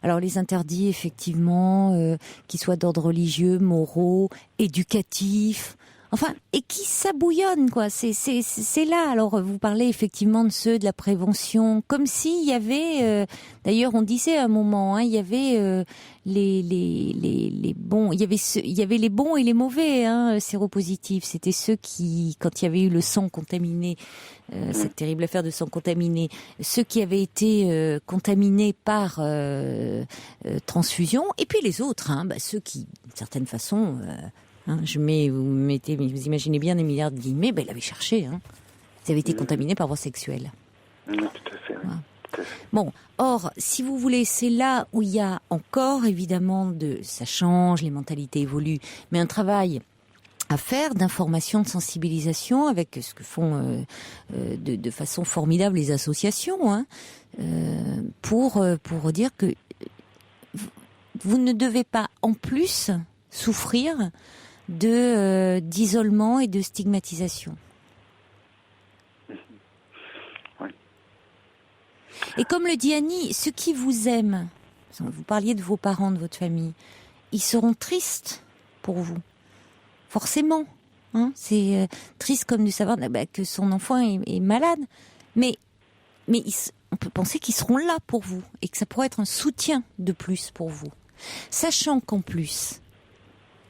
alors les interdits effectivement, qui soient d'ordre religieux, moraux, éducatifs, enfin, et qui s'abouillonnent, quoi. C'est là. Alors, vous parlez effectivement de ceux de la prévention, comme s'il y avait, d'ailleurs, on disait à un moment, il y avait les bons, il y avait les bons et les mauvais, séropositifs. C'était ceux qui, quand il y avait eu le sang contaminé, cette terrible affaire de sang contaminé, ceux qui avaient été contaminés par transfusion, et puis les autres, ceux qui, d'une certaine façon, vous imaginez bien des milliards de guillemets, ils l'avaient cherché. Ils avaient été contaminés par voie sexuelle. Oui, tout à fait. Voilà. Tout à fait. Bon, or, si vous voulez, c'est là où il y a encore, évidemment, ça change, les mentalités évoluent, mais un travail à faire d'information, de sensibilisation, avec ce que font de façon formidable les associations, pour dire que vous ne devez pas, en plus, souffrir d'isolement et de stigmatisation. Oui. Et comme le dit Annie, ceux qui vous aiment, vous parliez de vos parents, de votre famille, ils seront tristes pour vous. Forcément. C'est triste comme de savoir que son enfant est malade. Mais on peut penser qu'ils seront là pour vous et que ça pourrait être un soutien de plus pour vous. Sachant qu'en plus,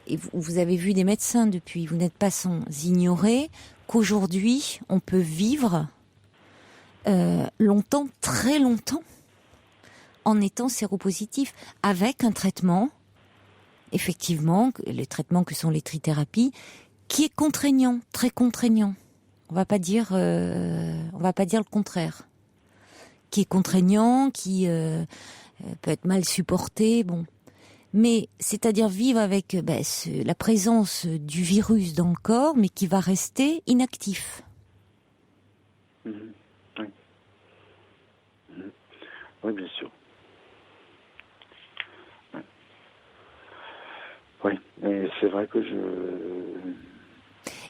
et vous avez vu des médecins depuis, vous n'êtes pas sans ignorer qu'aujourd'hui, on peut vivre longtemps, très longtemps, en étant séropositif, avec un traitement, effectivement, les traitements que sont les trithérapies, qui est contraignant, très contraignant. On va pas dire le contraire. Qui est contraignant, qui peut être mal supporté, Mais c'est-à-dire vivre avec la présence du virus dans le corps, mais qui va rester inactif. Oui. Oui, bien sûr. Et c'est vrai que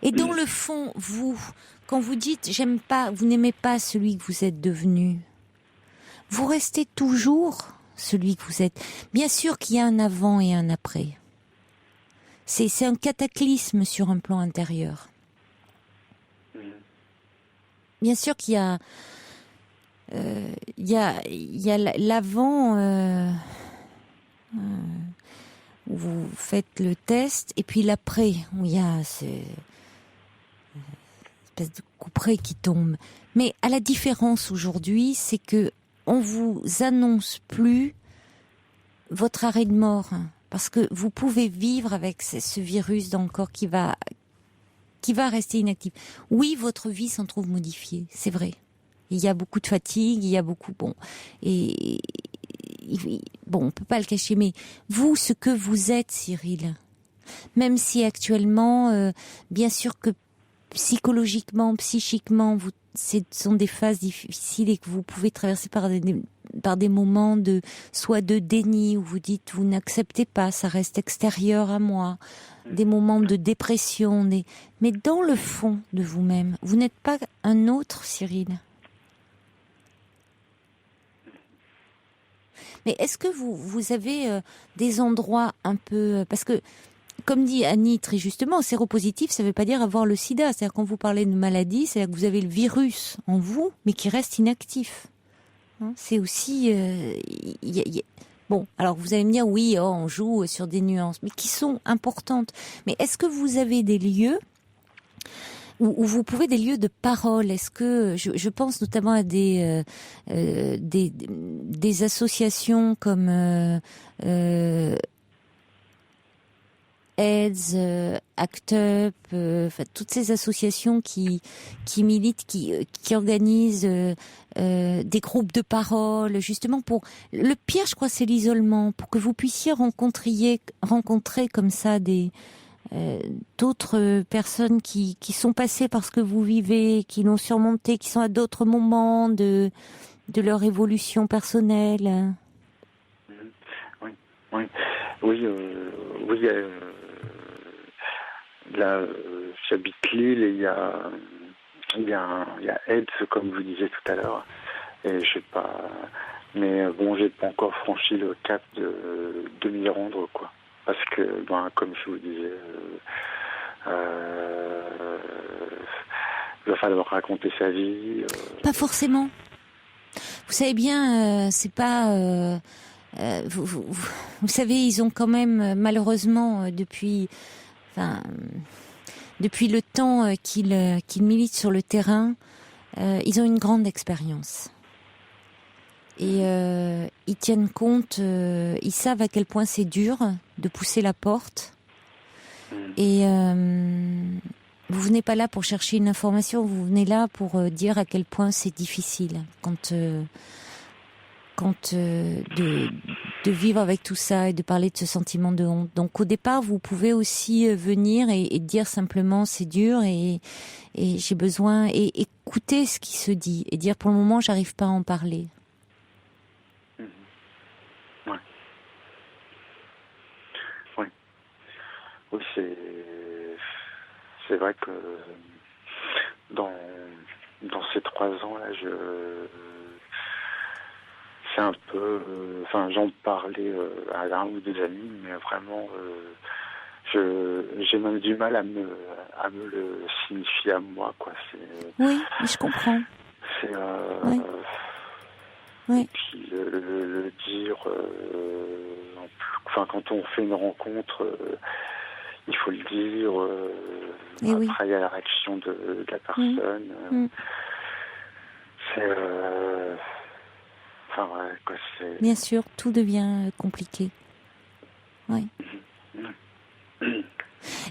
Et dans le fond, vous, quand vous dites j'aime pas, vous n'aimez pas celui que vous êtes devenu, vous restez toujours celui que vous êtes. Bien sûr qu'il y a un avant et un après. C'est un cataclysme sur un plan intérieur. Bien sûr qu'il y a l'avant où vous faites le test et puis l'après où il y a cette espèce de couperet qui tombe. Mais à la différence aujourd'hui, c'est que on vous annonce plus votre arrêt de mort parce que vous pouvez vivre avec ce virus dans le corps qui va rester inactif. Oui, votre vie s'en trouve modifiée, c'est vrai. Il y a beaucoup de fatigue, il y a beaucoup on peut pas le cacher, mais vous, ce que vous êtes, Cyril, même si actuellement, bien sûr que psychologiquement, psychiquement, ce sont des phases difficiles et que vous pouvez traverser par des moments soit de déni où vous dites vous n'acceptez pas, ça reste extérieur à moi, des moments de dépression, mais dans le fond de vous-même, vous n'êtes pas un autre Cyril. Mais est-ce que vous avez des endroits un peu... Parce que, comme dit Annie très justement, séropositif, ça ne veut pas dire avoir le sida. C'est-à-dire quand vous parlez de maladie, c'est-à-dire que vous avez le virus en vous, mais qui reste inactif. C'est aussi... Bon, alors vous allez me dire, oui, on joue sur des nuances, mais qui sont importantes. Mais est-ce que vous avez des lieux où vous pouvez des lieux de parole? Est-ce que je pense notamment à des associations comme AIDS, ACT UP, toutes ces associations qui militent, qui organisent des groupes de parole, justement pour... Le pire, je crois, c'est l'isolement, pour que vous puissiez rencontrer comme ça d'autres personnes qui sont passées par ce que vous vivez, qui l'ont surmonté, qui sont à d'autres moments de leur évolution personnelle. Oui. Là, j'habite Lille et il y a AIDS, comme vous disiez tout à l'heure, et je sais pas, mais bon, j'ai pas encore franchi le cap de m'y rendre, quoi. Parce que, comme je vous disais, il va falloir raconter sa vie. Pas forcément. Vous savez bien, c'est pas... vous savez, ils ont quand même, malheureusement, depuis le temps qu'ils militent sur le terrain, ils ont une grande expérience. Et ils tiennent compte, ils savent à quel point c'est dur de pousser la porte. Et vous venez pas là pour chercher une information, vous venez là pour dire à quel point c'est difficile de vivre avec tout ça et de parler de ce sentiment de honte. Donc au départ, vous pouvez aussi venir et dire simplement c'est dur et j'ai besoin, et écouter ce qui se dit et dire pour le moment j'arrive pas à en parler. Oui, c'est vrai que dans ces 3 ans là, c'est un peu, j'en parlais à un ou deux amis, mais vraiment, j'ai même du mal à me le signifier à moi, quoi. Oui, je comprends. Oui. Et puis le dire, quand on fait une rencontre, il faut le dire. Après, il y a la réaction de la personne. C'est... Bien sûr, tout devient compliqué. Oui.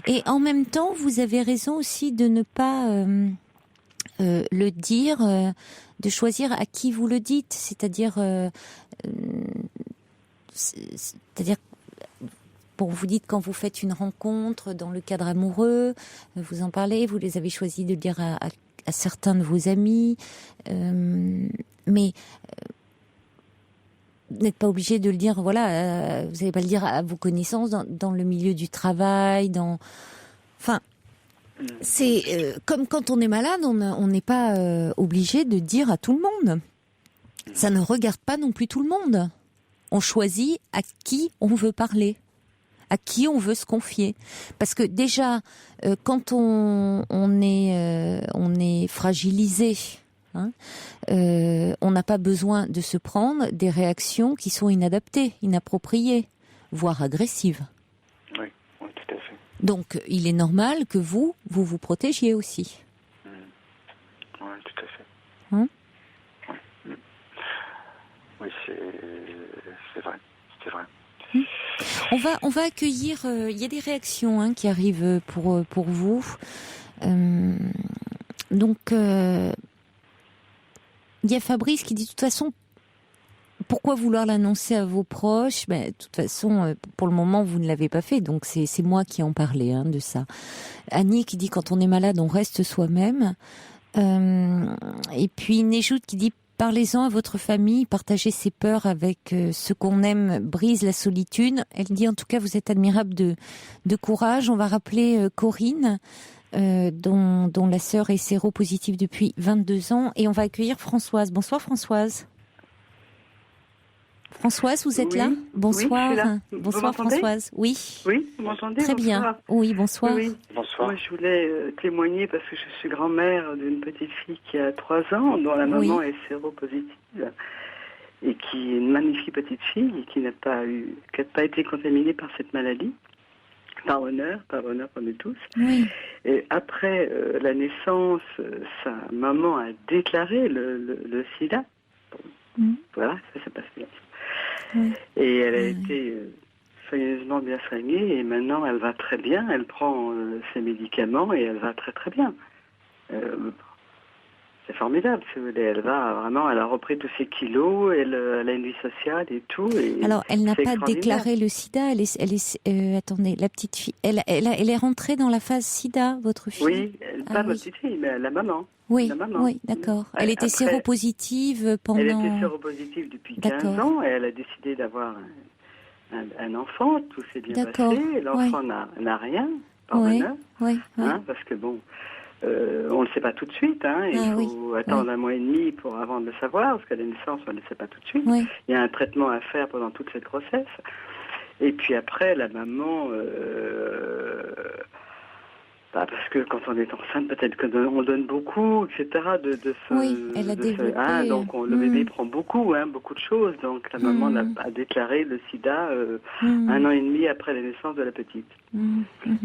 Et en même temps, vous avez raison aussi de ne pas le dire, de choisir à qui vous le dites. C'est-à-dire, bon, vous dites quand vous faites une rencontre dans le cadre amoureux, vous en parlez, vous les avez choisis de le dire à certains de vos amis, mais vous n'êtes pas obligé de le dire, voilà, vous n'allez pas le dire à vos connaissances, dans le milieu du travail, enfin, c'est comme quand on est malade, on n'est pas obligé de dire à tout le monde. Ça ne regarde pas non plus tout le monde. On choisit à qui on veut parler, à qui on veut se confier. Parce que déjà, quand on est fragilisé, hein, on n'a pas besoin de se prendre des réactions qui sont inadaptées, inappropriées, voire agressives. Oui, tout à fait. Donc, il est normal que vous protégiez aussi. Oui, tout à fait. Hein? Oui, c'est vrai. C'est vrai. On va accueillir. Il y a des réactions qui arrivent pour vous. Donc, il y a Fabrice qui dit de toute façon, pourquoi vouloir l'annoncer à vos proches ? De toute façon, pour le moment, vous ne l'avez pas fait. Donc, c'est moi qui en parlais de ça. Annie qui dit quand on est malade, on reste soi-même. Et puis Néjout qui dit parlez-en à votre famille, partagez ses peurs avec ce qu'on aime, brise la solitude. Elle dit en tout cas vous êtes admirable de courage. On va rappeler Corinne, dont la sœur est séropositive depuis 22 ans. Et on va accueillir Françoise. Bonsoir Françoise. Françoise, vous êtes là ? Bonsoir. Oui, je suis là. Bonsoir Françoise. Oui. Oui, vous m'entendez ? Très bonsoir. bien. Oui, bonsoir. Oui. Bonsoir. Moi, je voulais témoigner parce que je suis grand-mère d'une petite fille qui a 3 ans, dont la maman est séropositive, et qui est une magnifique petite fille et qui n'a pas été contaminée par cette maladie. Par honneur pour nous tous. Oui. Et après la naissance, sa maman a déclaré le sida. Voilà, ça s'est passé là. Et elle a été soigneusement bien soignée et maintenant elle va très bien, elle prend ses médicaments et elle va très très bien. C'est formidable, si vous voulez. Elle a repris tous ses kilos, elle a une vie sociale et tout. Et alors, elle n'a pas déclaré le sida, attendez, la petite fille, elle est rentrée dans la phase sida, votre fille ? Oui, pas ma petite fille, mais la maman. Oui, la maman. Oui, d'accord. Elle était séropositive pendant... Elle était séropositive depuis 15 ans et elle a décidé d'avoir un enfant, tout s'est bien passé. L'enfant n'a rien, par honneur, parce que bon... on ne le sait pas tout de suite, il faut attendre 1 mois et demi avant de le savoir, parce qu'à la naissance, on ne le sait pas tout de suite. Oui. Il y a un traitement à faire pendant toute cette grossesse. Et puis après, la maman... parce que quand on est enceinte, peut-être qu'on donne beaucoup, etc. Elle a développé... donc le bébé prend beaucoup de choses. Donc la maman a déclaré le sida 1 an et demi après la naissance de la petite.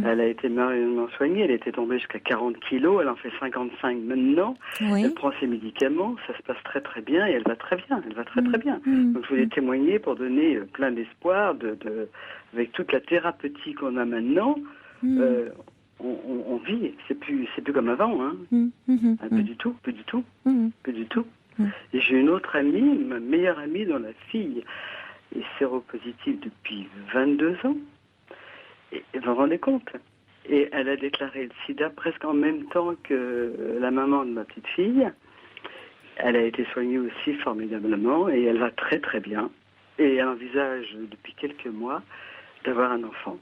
Elle a été merveilleusement soignée. Elle était tombée jusqu'à 40 kilos. Elle en fait 55 maintenant. Elle prend ses médicaments. Ça se passe très très bien et elle va très bien. Elle va très très bien. Donc je voulais témoigner pour donner plein d'espoir avec toute la thérapeutie qu'on a maintenant. On vit, c'est plus comme avant, Plus du tout. Et j'ai une autre amie, ma meilleure amie, dont la fille est séropositive depuis 22 ans. Et vous vous rendez compte ? Et elle a déclaré le sida presque en même temps que la maman de ma petite fille. Elle a été soignée aussi formidablement et elle va très très bien. Et elle envisage depuis quelques mois d'avoir un enfant.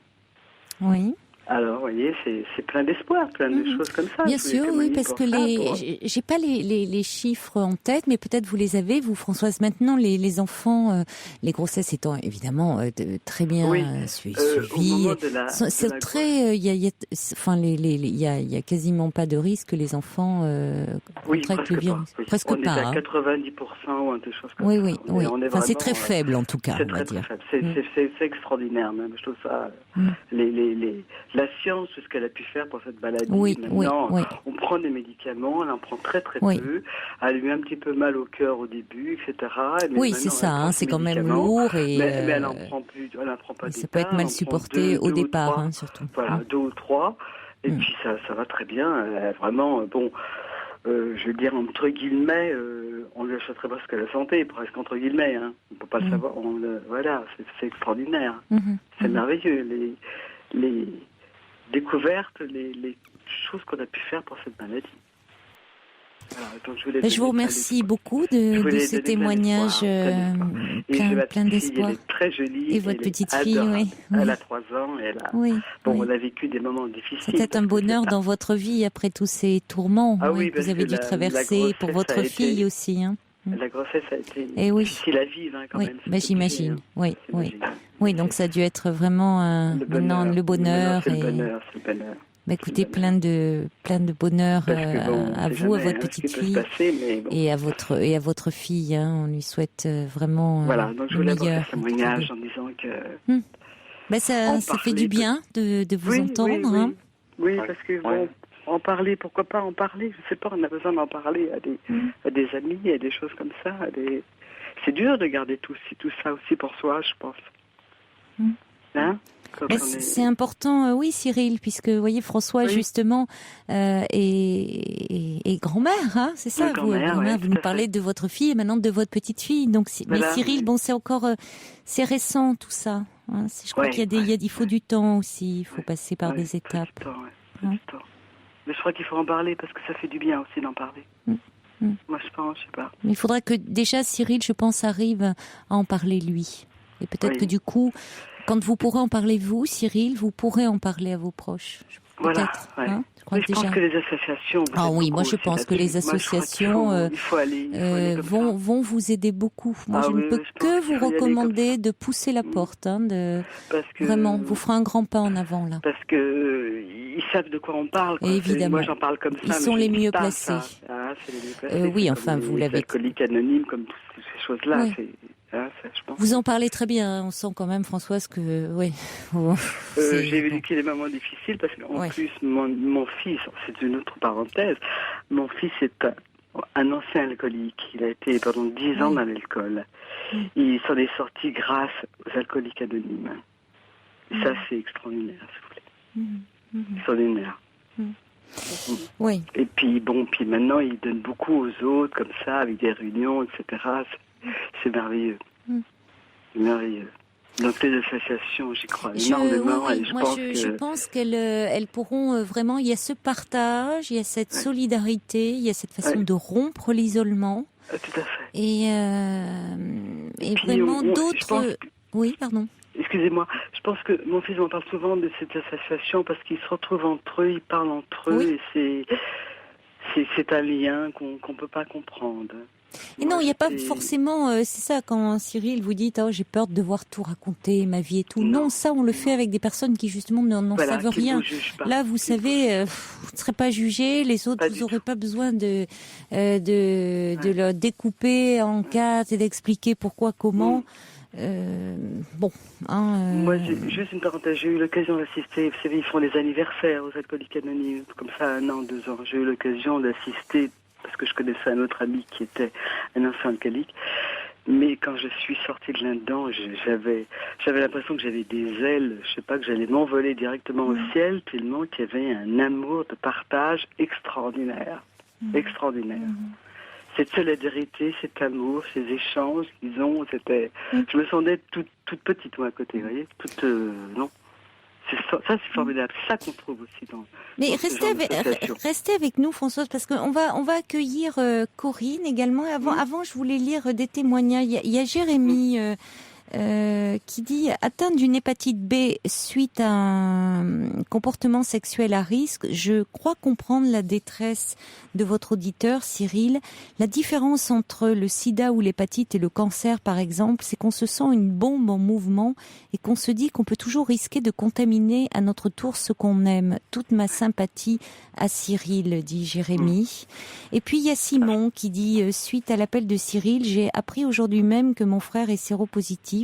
Oui. Alors, vous voyez, c'est plein d'espoir, plein de choses comme ça. Bien sûr, oui, parce que j'ai pas les chiffres en tête, mais peut-être vous les avez, vous, Françoise. Maintenant, les enfants, les grossesses étant évidemment très bien suivies, c'est très, il y a quasiment pas de risque que les enfants contractent le virus. Presque on pas. On est à 90% ou des choses comme ça. Oui. Enfin, c'est très faible en tout cas, on va dire. C'est extraordinaire même. Je trouve ça. La science, ce qu'elle a pu faire pour cette maladie. Maintenant, on prend des médicaments, elle en prend très très peu. Elle a eu un petit peu mal au cœur au début, etc. Oui, c'est ça, c'est quand même lourd. Mais elle n'en prend plus, elle n'en prend pas. Ça peut être mal supporté au départ, surtout. Voilà, 2 ou 3. Et puis ça va très bien. Vraiment, je veux dire, entre guillemets, on lui achèterait presque la santé, presque entre guillemets. On ne peut pas le savoir. Voilà, c'est extraordinaire. C'est merveilleux. Les découvertes, les choses qu'on a pu faire pour cette maladie. Voilà, donc je vous remercie beaucoup de ce témoignage plein d'espoir. Elle est très jolie. Et votre petite fille, oui. Elle a 3 ans. On a vécu des moments difficiles. C'était un bonheur dans votre vie après tous ces tourments que vous avez dû traverser pour votre fille aussi. Hein. La grossesse a été difficile à vivre quand même. J'imagine. Oui, donc ça a dû être vraiment le bonheur. C'est le bonheur. Écoutez, plein de bonheur à vous, à votre petite fille et à votre fille. Hein. On lui souhaite vraiment donc je voulais apporter ce témoignage en disant que ça fait du bien de vous entendre. Oui, parce que en parler, pourquoi pas en parler? Je sais pas, on a besoin d'en parler à des amis, à des choses comme ça. C'est dur de garder tout ça aussi pour soi, je pense. Hein? C'est important, oui, Cyril, puisque vous voyez, François justement est grand-mère, hein, c'est ça. Vous nous parlez de votre fille et maintenant de votre petite fille. Donc, mais Cyril, c'est encore, c'est récent tout ça. Hein, je crois qu'il il faut du temps aussi. Il faut passer par des étapes. Du temps. Mais je crois qu'il faut en parler parce que ça fait du bien aussi d'en parler. Moi, je pense, je sais pas. Mais il faudra que déjà Cyril, je pense, arrive à en parler lui. Et peut-être que du coup, quand vous pourrez en parler vous, Cyril, vous pourrez en parler à vos proches. Peut-être. Hein, je pense que les associations. Moi je pense que les associations vont vous aider beaucoup. Moi je ne peux que vous recommander de pousser la porte, vraiment, vous ferez un grand pas en avant là. Parce que ils savent de quoi on parle. Évidemment. Moi j'en parle comme ça. Ils sont les mieux placés. C'est les mieux placés. Oui, enfin vous l'avez. Alcooliques anonymes, comme toutes ces choses-là. Oui. Vous en parlez très bien, on sent quand même, Françoise, que j'ai vécu des moments difficiles parce qu'en plus mon fils, c'est une autre parenthèse, mon fils est un ancien alcoolique. Il a été pendant 10 ans dans l'alcool. Il s'en est sorti grâce aux alcooliques anonymes. Et ça, c'est extraordinaire, si vous voulez. Extraordinaire. Oui. Et puis maintenant, il donne beaucoup aux autres, comme ça, avec des réunions, etc. C'est merveilleux. C'est merveilleux. Donc les associations, j'y crois énormément. Et je pense qu'elles pourront vraiment... Il y a ce partage, il y a cette solidarité, il y a cette façon de rompre l'isolement. Tout à fait. Et vraiment d'autres... Oui, pardon. Excusez-moi, je pense que mon fils m'en parle souvent de cette association parce qu'ils se retrouvent entre eux, ils parlent entre eux et c'est un lien qu'on ne peut pas comprendre. Et non, il n'y a pas forcément... c'est ça, quand Cyril vous dit j'ai peur de devoir tout raconter, ma vie et tout. Non, ça, on le fait avec des personnes qui, justement, n'en savent rien. Là, vous savez, vous ne serez pas jugé. Les autres, vous n'aurez pas besoin de le découper en quatre et d'expliquer pourquoi, comment. Moi, juste une parenthèse, j'ai eu l'occasion d'assister, vous savez, ils font des anniversaires aux alcooliques anonymes, comme ça, 1 an, 2 ans. J'ai eu l'occasion d'assister, parce que je connaissais un autre ami qui était un ancien alcoolique. Mais quand je suis sortie de là-dedans, j'avais l'impression que j'avais des ailes, je sais pas, que j'allais m'envoler directement au ciel, tellement qu'il y avait un amour de partage extraordinaire. Extraordinaire. Cette solidarité, cet amour, ces échanges qu'ils ont, je me sentais toute petite, moi, à côté, vous voyez, non. Ça, c'est formidable. C'est ça qu'on trouve aussi dans. Mais restez avec nous, Françoise, parce qu'on va accueillir Corinne également. Avant, je voulais lire des témoignages. Il y a Jérémy qui dit atteinte d'une hépatite B suite à un comportement sexuel à risque. Je crois comprendre la détresse de votre auditeur, Cyril. La différence entre le sida ou l'hépatite et le cancer, par exemple, c'est qu'on se sent une bombe en mouvement et qu'on se dit qu'on peut toujours risquer de contaminer à notre tour ce qu'on aime. Toute ma sympathie à Cyril, dit Jérémy. Et puis il y a Simon qui dit suite à l'appel de Cyril, j'ai appris aujourd'hui même que mon frère est séropositif.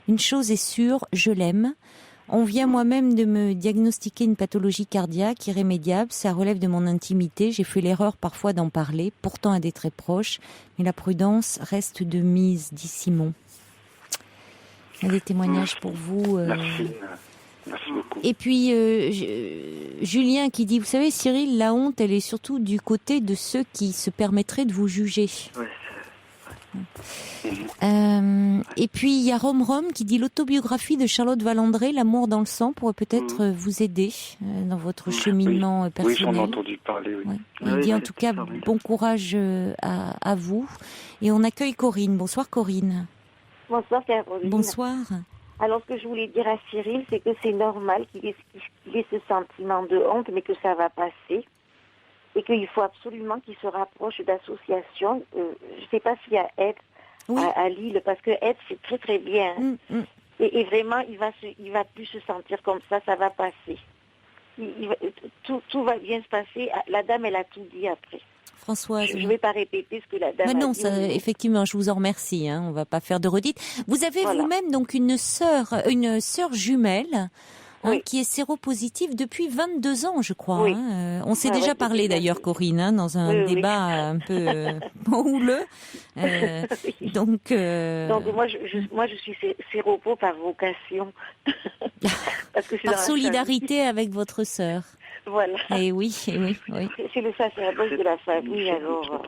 Une chose est sûre, je l'aime. On vient moi-même de me diagnostiquer une pathologie cardiaque irrémédiable, ça relève de mon intimité, j'ai fait l'erreur parfois d'en parler, pourtant à des très proches, mais la prudence reste de mise, dit Simon. Il y a des témoignages pour vous. Merci beaucoup. Et puis Julien qui dit, vous savez Cyril, la honte elle est surtout du côté de ceux qui se permettraient de vous juger. Ouais, Et puis il y a Rome qui dit l'autobiographie de Charlotte Valandré, L'amour dans le sang, pourrait peut-être vous aider dans votre cheminement personnel. Oui, j'en ai entendu parler. Oui. Il dit en tout cas bon courage à vous. Et on accueille Corinne. Bonsoir Corinne. Bonsoir Caroline. Bonsoir. Alors, ce que je voulais dire à Cyril, c'est que c'est normal qu'il ait ce sentiment de honte, mais que ça va passer. Et qu'il faut absolument qu'il se rapproche d'associations. Je ne sais pas s'il y a Aide à Lille, parce que Aide, c'est très très bien. Et vraiment, il va plus se sentir comme ça va passer. Tout va bien se passer. La dame, elle a tout dit après. Françoise. Je ne vais pas répéter ce que la dame a dit. Ça, effectivement, je vous en remercie. On ne va pas faire de redites. Vous avez vous-même donc une sœur jumelle qui est séropositive depuis 22 ans, je crois. Oui. On s'est déjà parlé d'ailleurs, Corinne, dans un débat un peu houleux. Donc moi, je suis séropo par vocation. Parce que par solidarité avec votre sœur. Voilà. Et oui. C'est le sacerdoce de la famille, alors.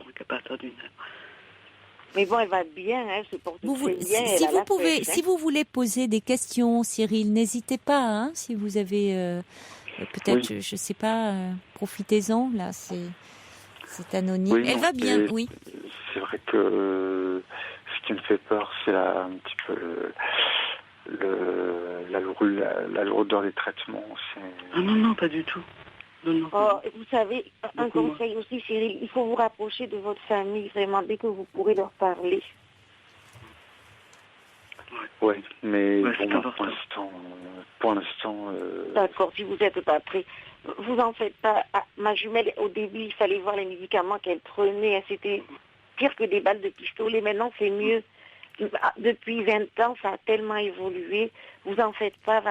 Mais bon, elle va bien, elle se porte très bien. Si vous voulez poser des questions, Cyril, n'hésitez pas. Si vous avez peut-être, je sais pas, profitez-en. Là, c'est anonyme. Elle va bien, oui. C'est vrai que ce qui me fait peur, c'est un petit peu la lourdeur des traitements. Non, pas du tout. Non. Vous savez, un conseil aussi, Cyril, il faut vous rapprocher de votre famille, vraiment, dès que vous pourrez leur parler. Oui, mais pour l'instant... D'accord, si vous n'êtes pas prêt. Vous en faites pas. Ma jumelle, au début, il fallait voir les médicaments qu'elle prenait. C'était pire que des balles de pistolet. Maintenant, c'est mieux. Depuis 20 ans, ça a tellement évolué. Vous en faites pas.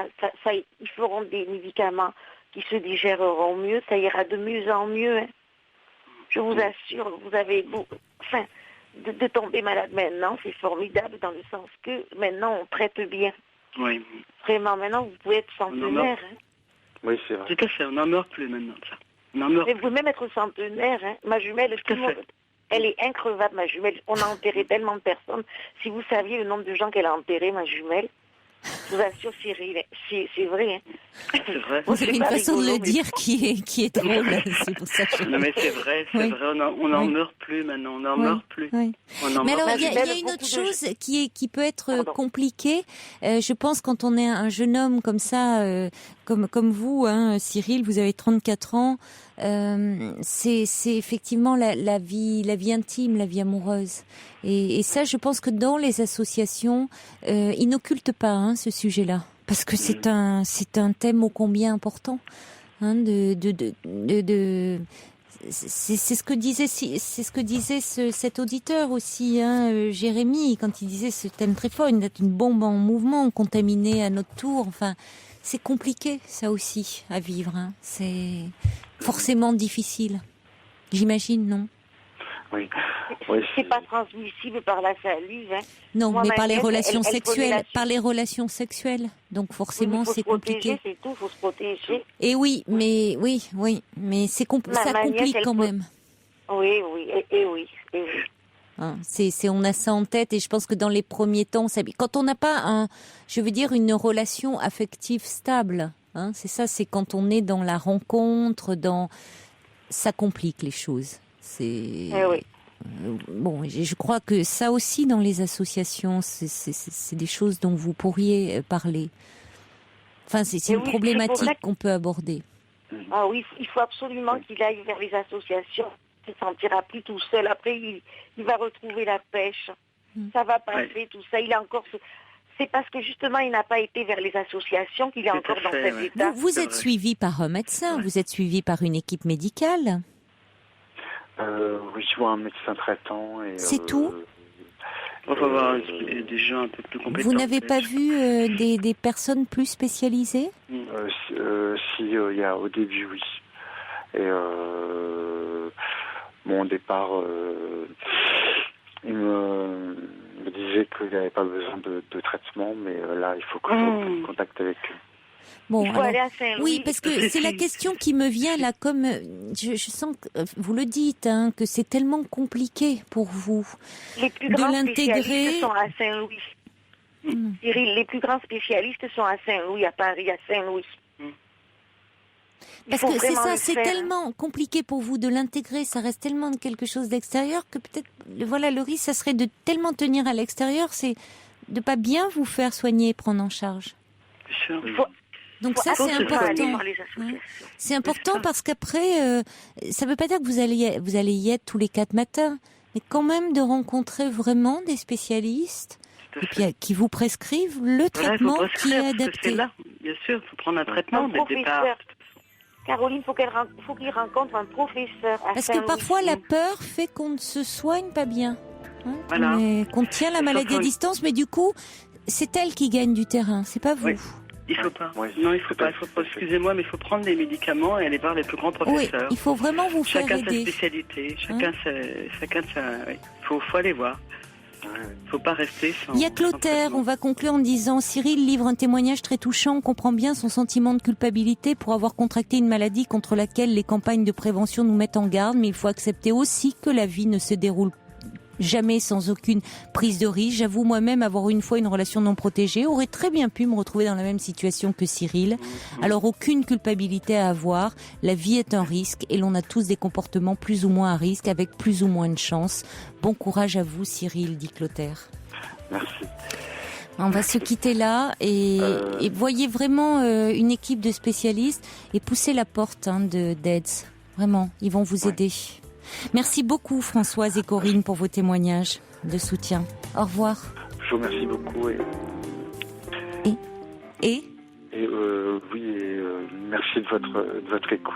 Ils feront des médicaments qui se digéreront mieux. Ça ira de mieux en mieux. Je vous assure, vous avez de tomber malade maintenant, c'est formidable dans le sens que maintenant, on traite bien. Oui. Vraiment, maintenant, vous pouvez être centenaire. Oui, c'est vrai. Tout à fait, on n'en meurt plus maintenant, ça. Vous pouvez même être centenaire. Ma jumelle, elle est increvable, ma jumelle. On a enterré tellement de personnes. Si vous saviez le nombre de gens qu'elle a enterré, ma jumelle, je vous assure, Cyril, c'est vrai. C'est vrai. Vous avez une façon de le dire qui est drôle. C'est pour ça que Non, mais c'est vrai. On n'en meurt plus maintenant. On n'en meurt plus. Oui. Mais alors, il y a une autre chose qui peut être compliquée. Je pense quand on est un jeune homme comme ça, comme vous, Cyril, vous avez 34 ans. C'est effectivement la vie intime, la vie amoureuse. Et ça, je pense que dans les associations, ils n'occultent pas ce sujet-là, parce que c'est un thème ô combien important. C'est ce que disait cet auditeur aussi, Jérémy, quand il disait ce thème très fort, une bombe en mouvement, contaminée à notre tour. Enfin, c'est compliqué ça aussi à vivre. C'est forcément difficile, j'imagine, non? Oui. C'est pas transmissible par la salive. Non, mais par les relations sexuelles. Par les relations sexuelles. Donc forcément, c'est compliqué. C'est tout, faut se protéger. Et oui, mais ça complique quand même. Oui. On a ça en tête, et je pense que dans les premiers temps, quand on n'a pas une relation affective stable, c'est ça, c'est quand on est dans la rencontre, ça complique les choses. Bon, je crois que ça aussi dans les associations, c'est des choses dont vous pourriez parler. Enfin, c'est une problématique qu'on peut aborder. Ah oui, il faut absolument qu'il aille vers les associations. Il ne se sentira plus tout seul. Après, il va retrouver la pêche. Ça va passer, tout ça. Il a encore... C'est parce que justement, il n'a pas été vers les associations qu'il est encore dans cet état. Vous êtes suivi par un médecin, vous êtes suivi par une équipe médicale. Oui, je vois un médecin traitant. C'est tout? Il faut avoir des gens un peu plus compétents. Vous n'avez pas vu des personnes plus spécialisées? Si, il y a au début, oui. Et au départ, il me disait qu'il n'y avait pas besoin de traitement, mais là, il faut que je reprenne contact avec eux. Bon, il faut aller à Saint-Louis. Oui, parce que c'est la question qui me vient là, comme je sens que vous le dites, hein, que c'est tellement compliqué pour vous Les plus de grands l'intégrer. spécialistes sont à Saint-Louis. Cyril, les plus grands spécialistes sont à Saint-Louis, à Paris, à Saint-Louis. Parce que c'est ça, c'est tellement compliqué pour vous de l'intégrer, ça reste tellement quelque chose d'extérieur que peut-être, voilà, le risque, ça serait de tellement tenir à l'extérieur, c'est de pas bien vous faire soigner et prendre en charge. Donc ça, c'est important. C'est important parce qu'après, ça veut pas dire que vous allez y être tous les 4 matins, mais quand même de rencontrer vraiment des spécialistes et puis qui vous prescrivent le traitement qui est adapté. Là, bien sûr, il faut prendre un traitement dès le départ. Caroline, faut qu'il rencontre un professeur. Parce que parfois la peur fait qu'on ne se soigne pas bien, hein, voilà. qu'on tient la maladie à distance, mais du coup, c'est elle qui gagne du terrain, c'est pas vous. Oui. Il faut pas. Non, il faut pas. Excusez-moi, mais il faut prendre des médicaments et aller voir les plus grands professeurs. Oui, il faut vraiment vous faire aider. Chacun sa spécialité, chacun sa. Oui. Faut aller voir. Il faut pas rester sans. Il y a Clotaire, on va conclure en disant Cyril livre un témoignage très touchant, on comprend bien son sentiment de culpabilité pour avoir contracté une maladie contre laquelle les campagnes de prévention nous mettent en garde, mais il faut accepter aussi que la vie ne se déroule jamais sans aucune prise de risque. J'avoue moi-même avoir une fois une relation non protégée, aurait très bien pu me retrouver dans la même situation que Cyril. Alors aucune culpabilité à avoir, la vie est un risque et l'on a tous des comportements plus ou moins à risque avec plus ou moins de chance. Bon courage à vous Cyril, dit Clotaire. Merci. On va se quitter là et voyez vraiment une équipe de spécialistes et poussez la porte d'AIDS. Vraiment, ils vont vous aider. Merci beaucoup Françoise et Corinne pour vos témoignages de soutien. Au revoir. Je vous remercie beaucoup. Et merci de votre écoute.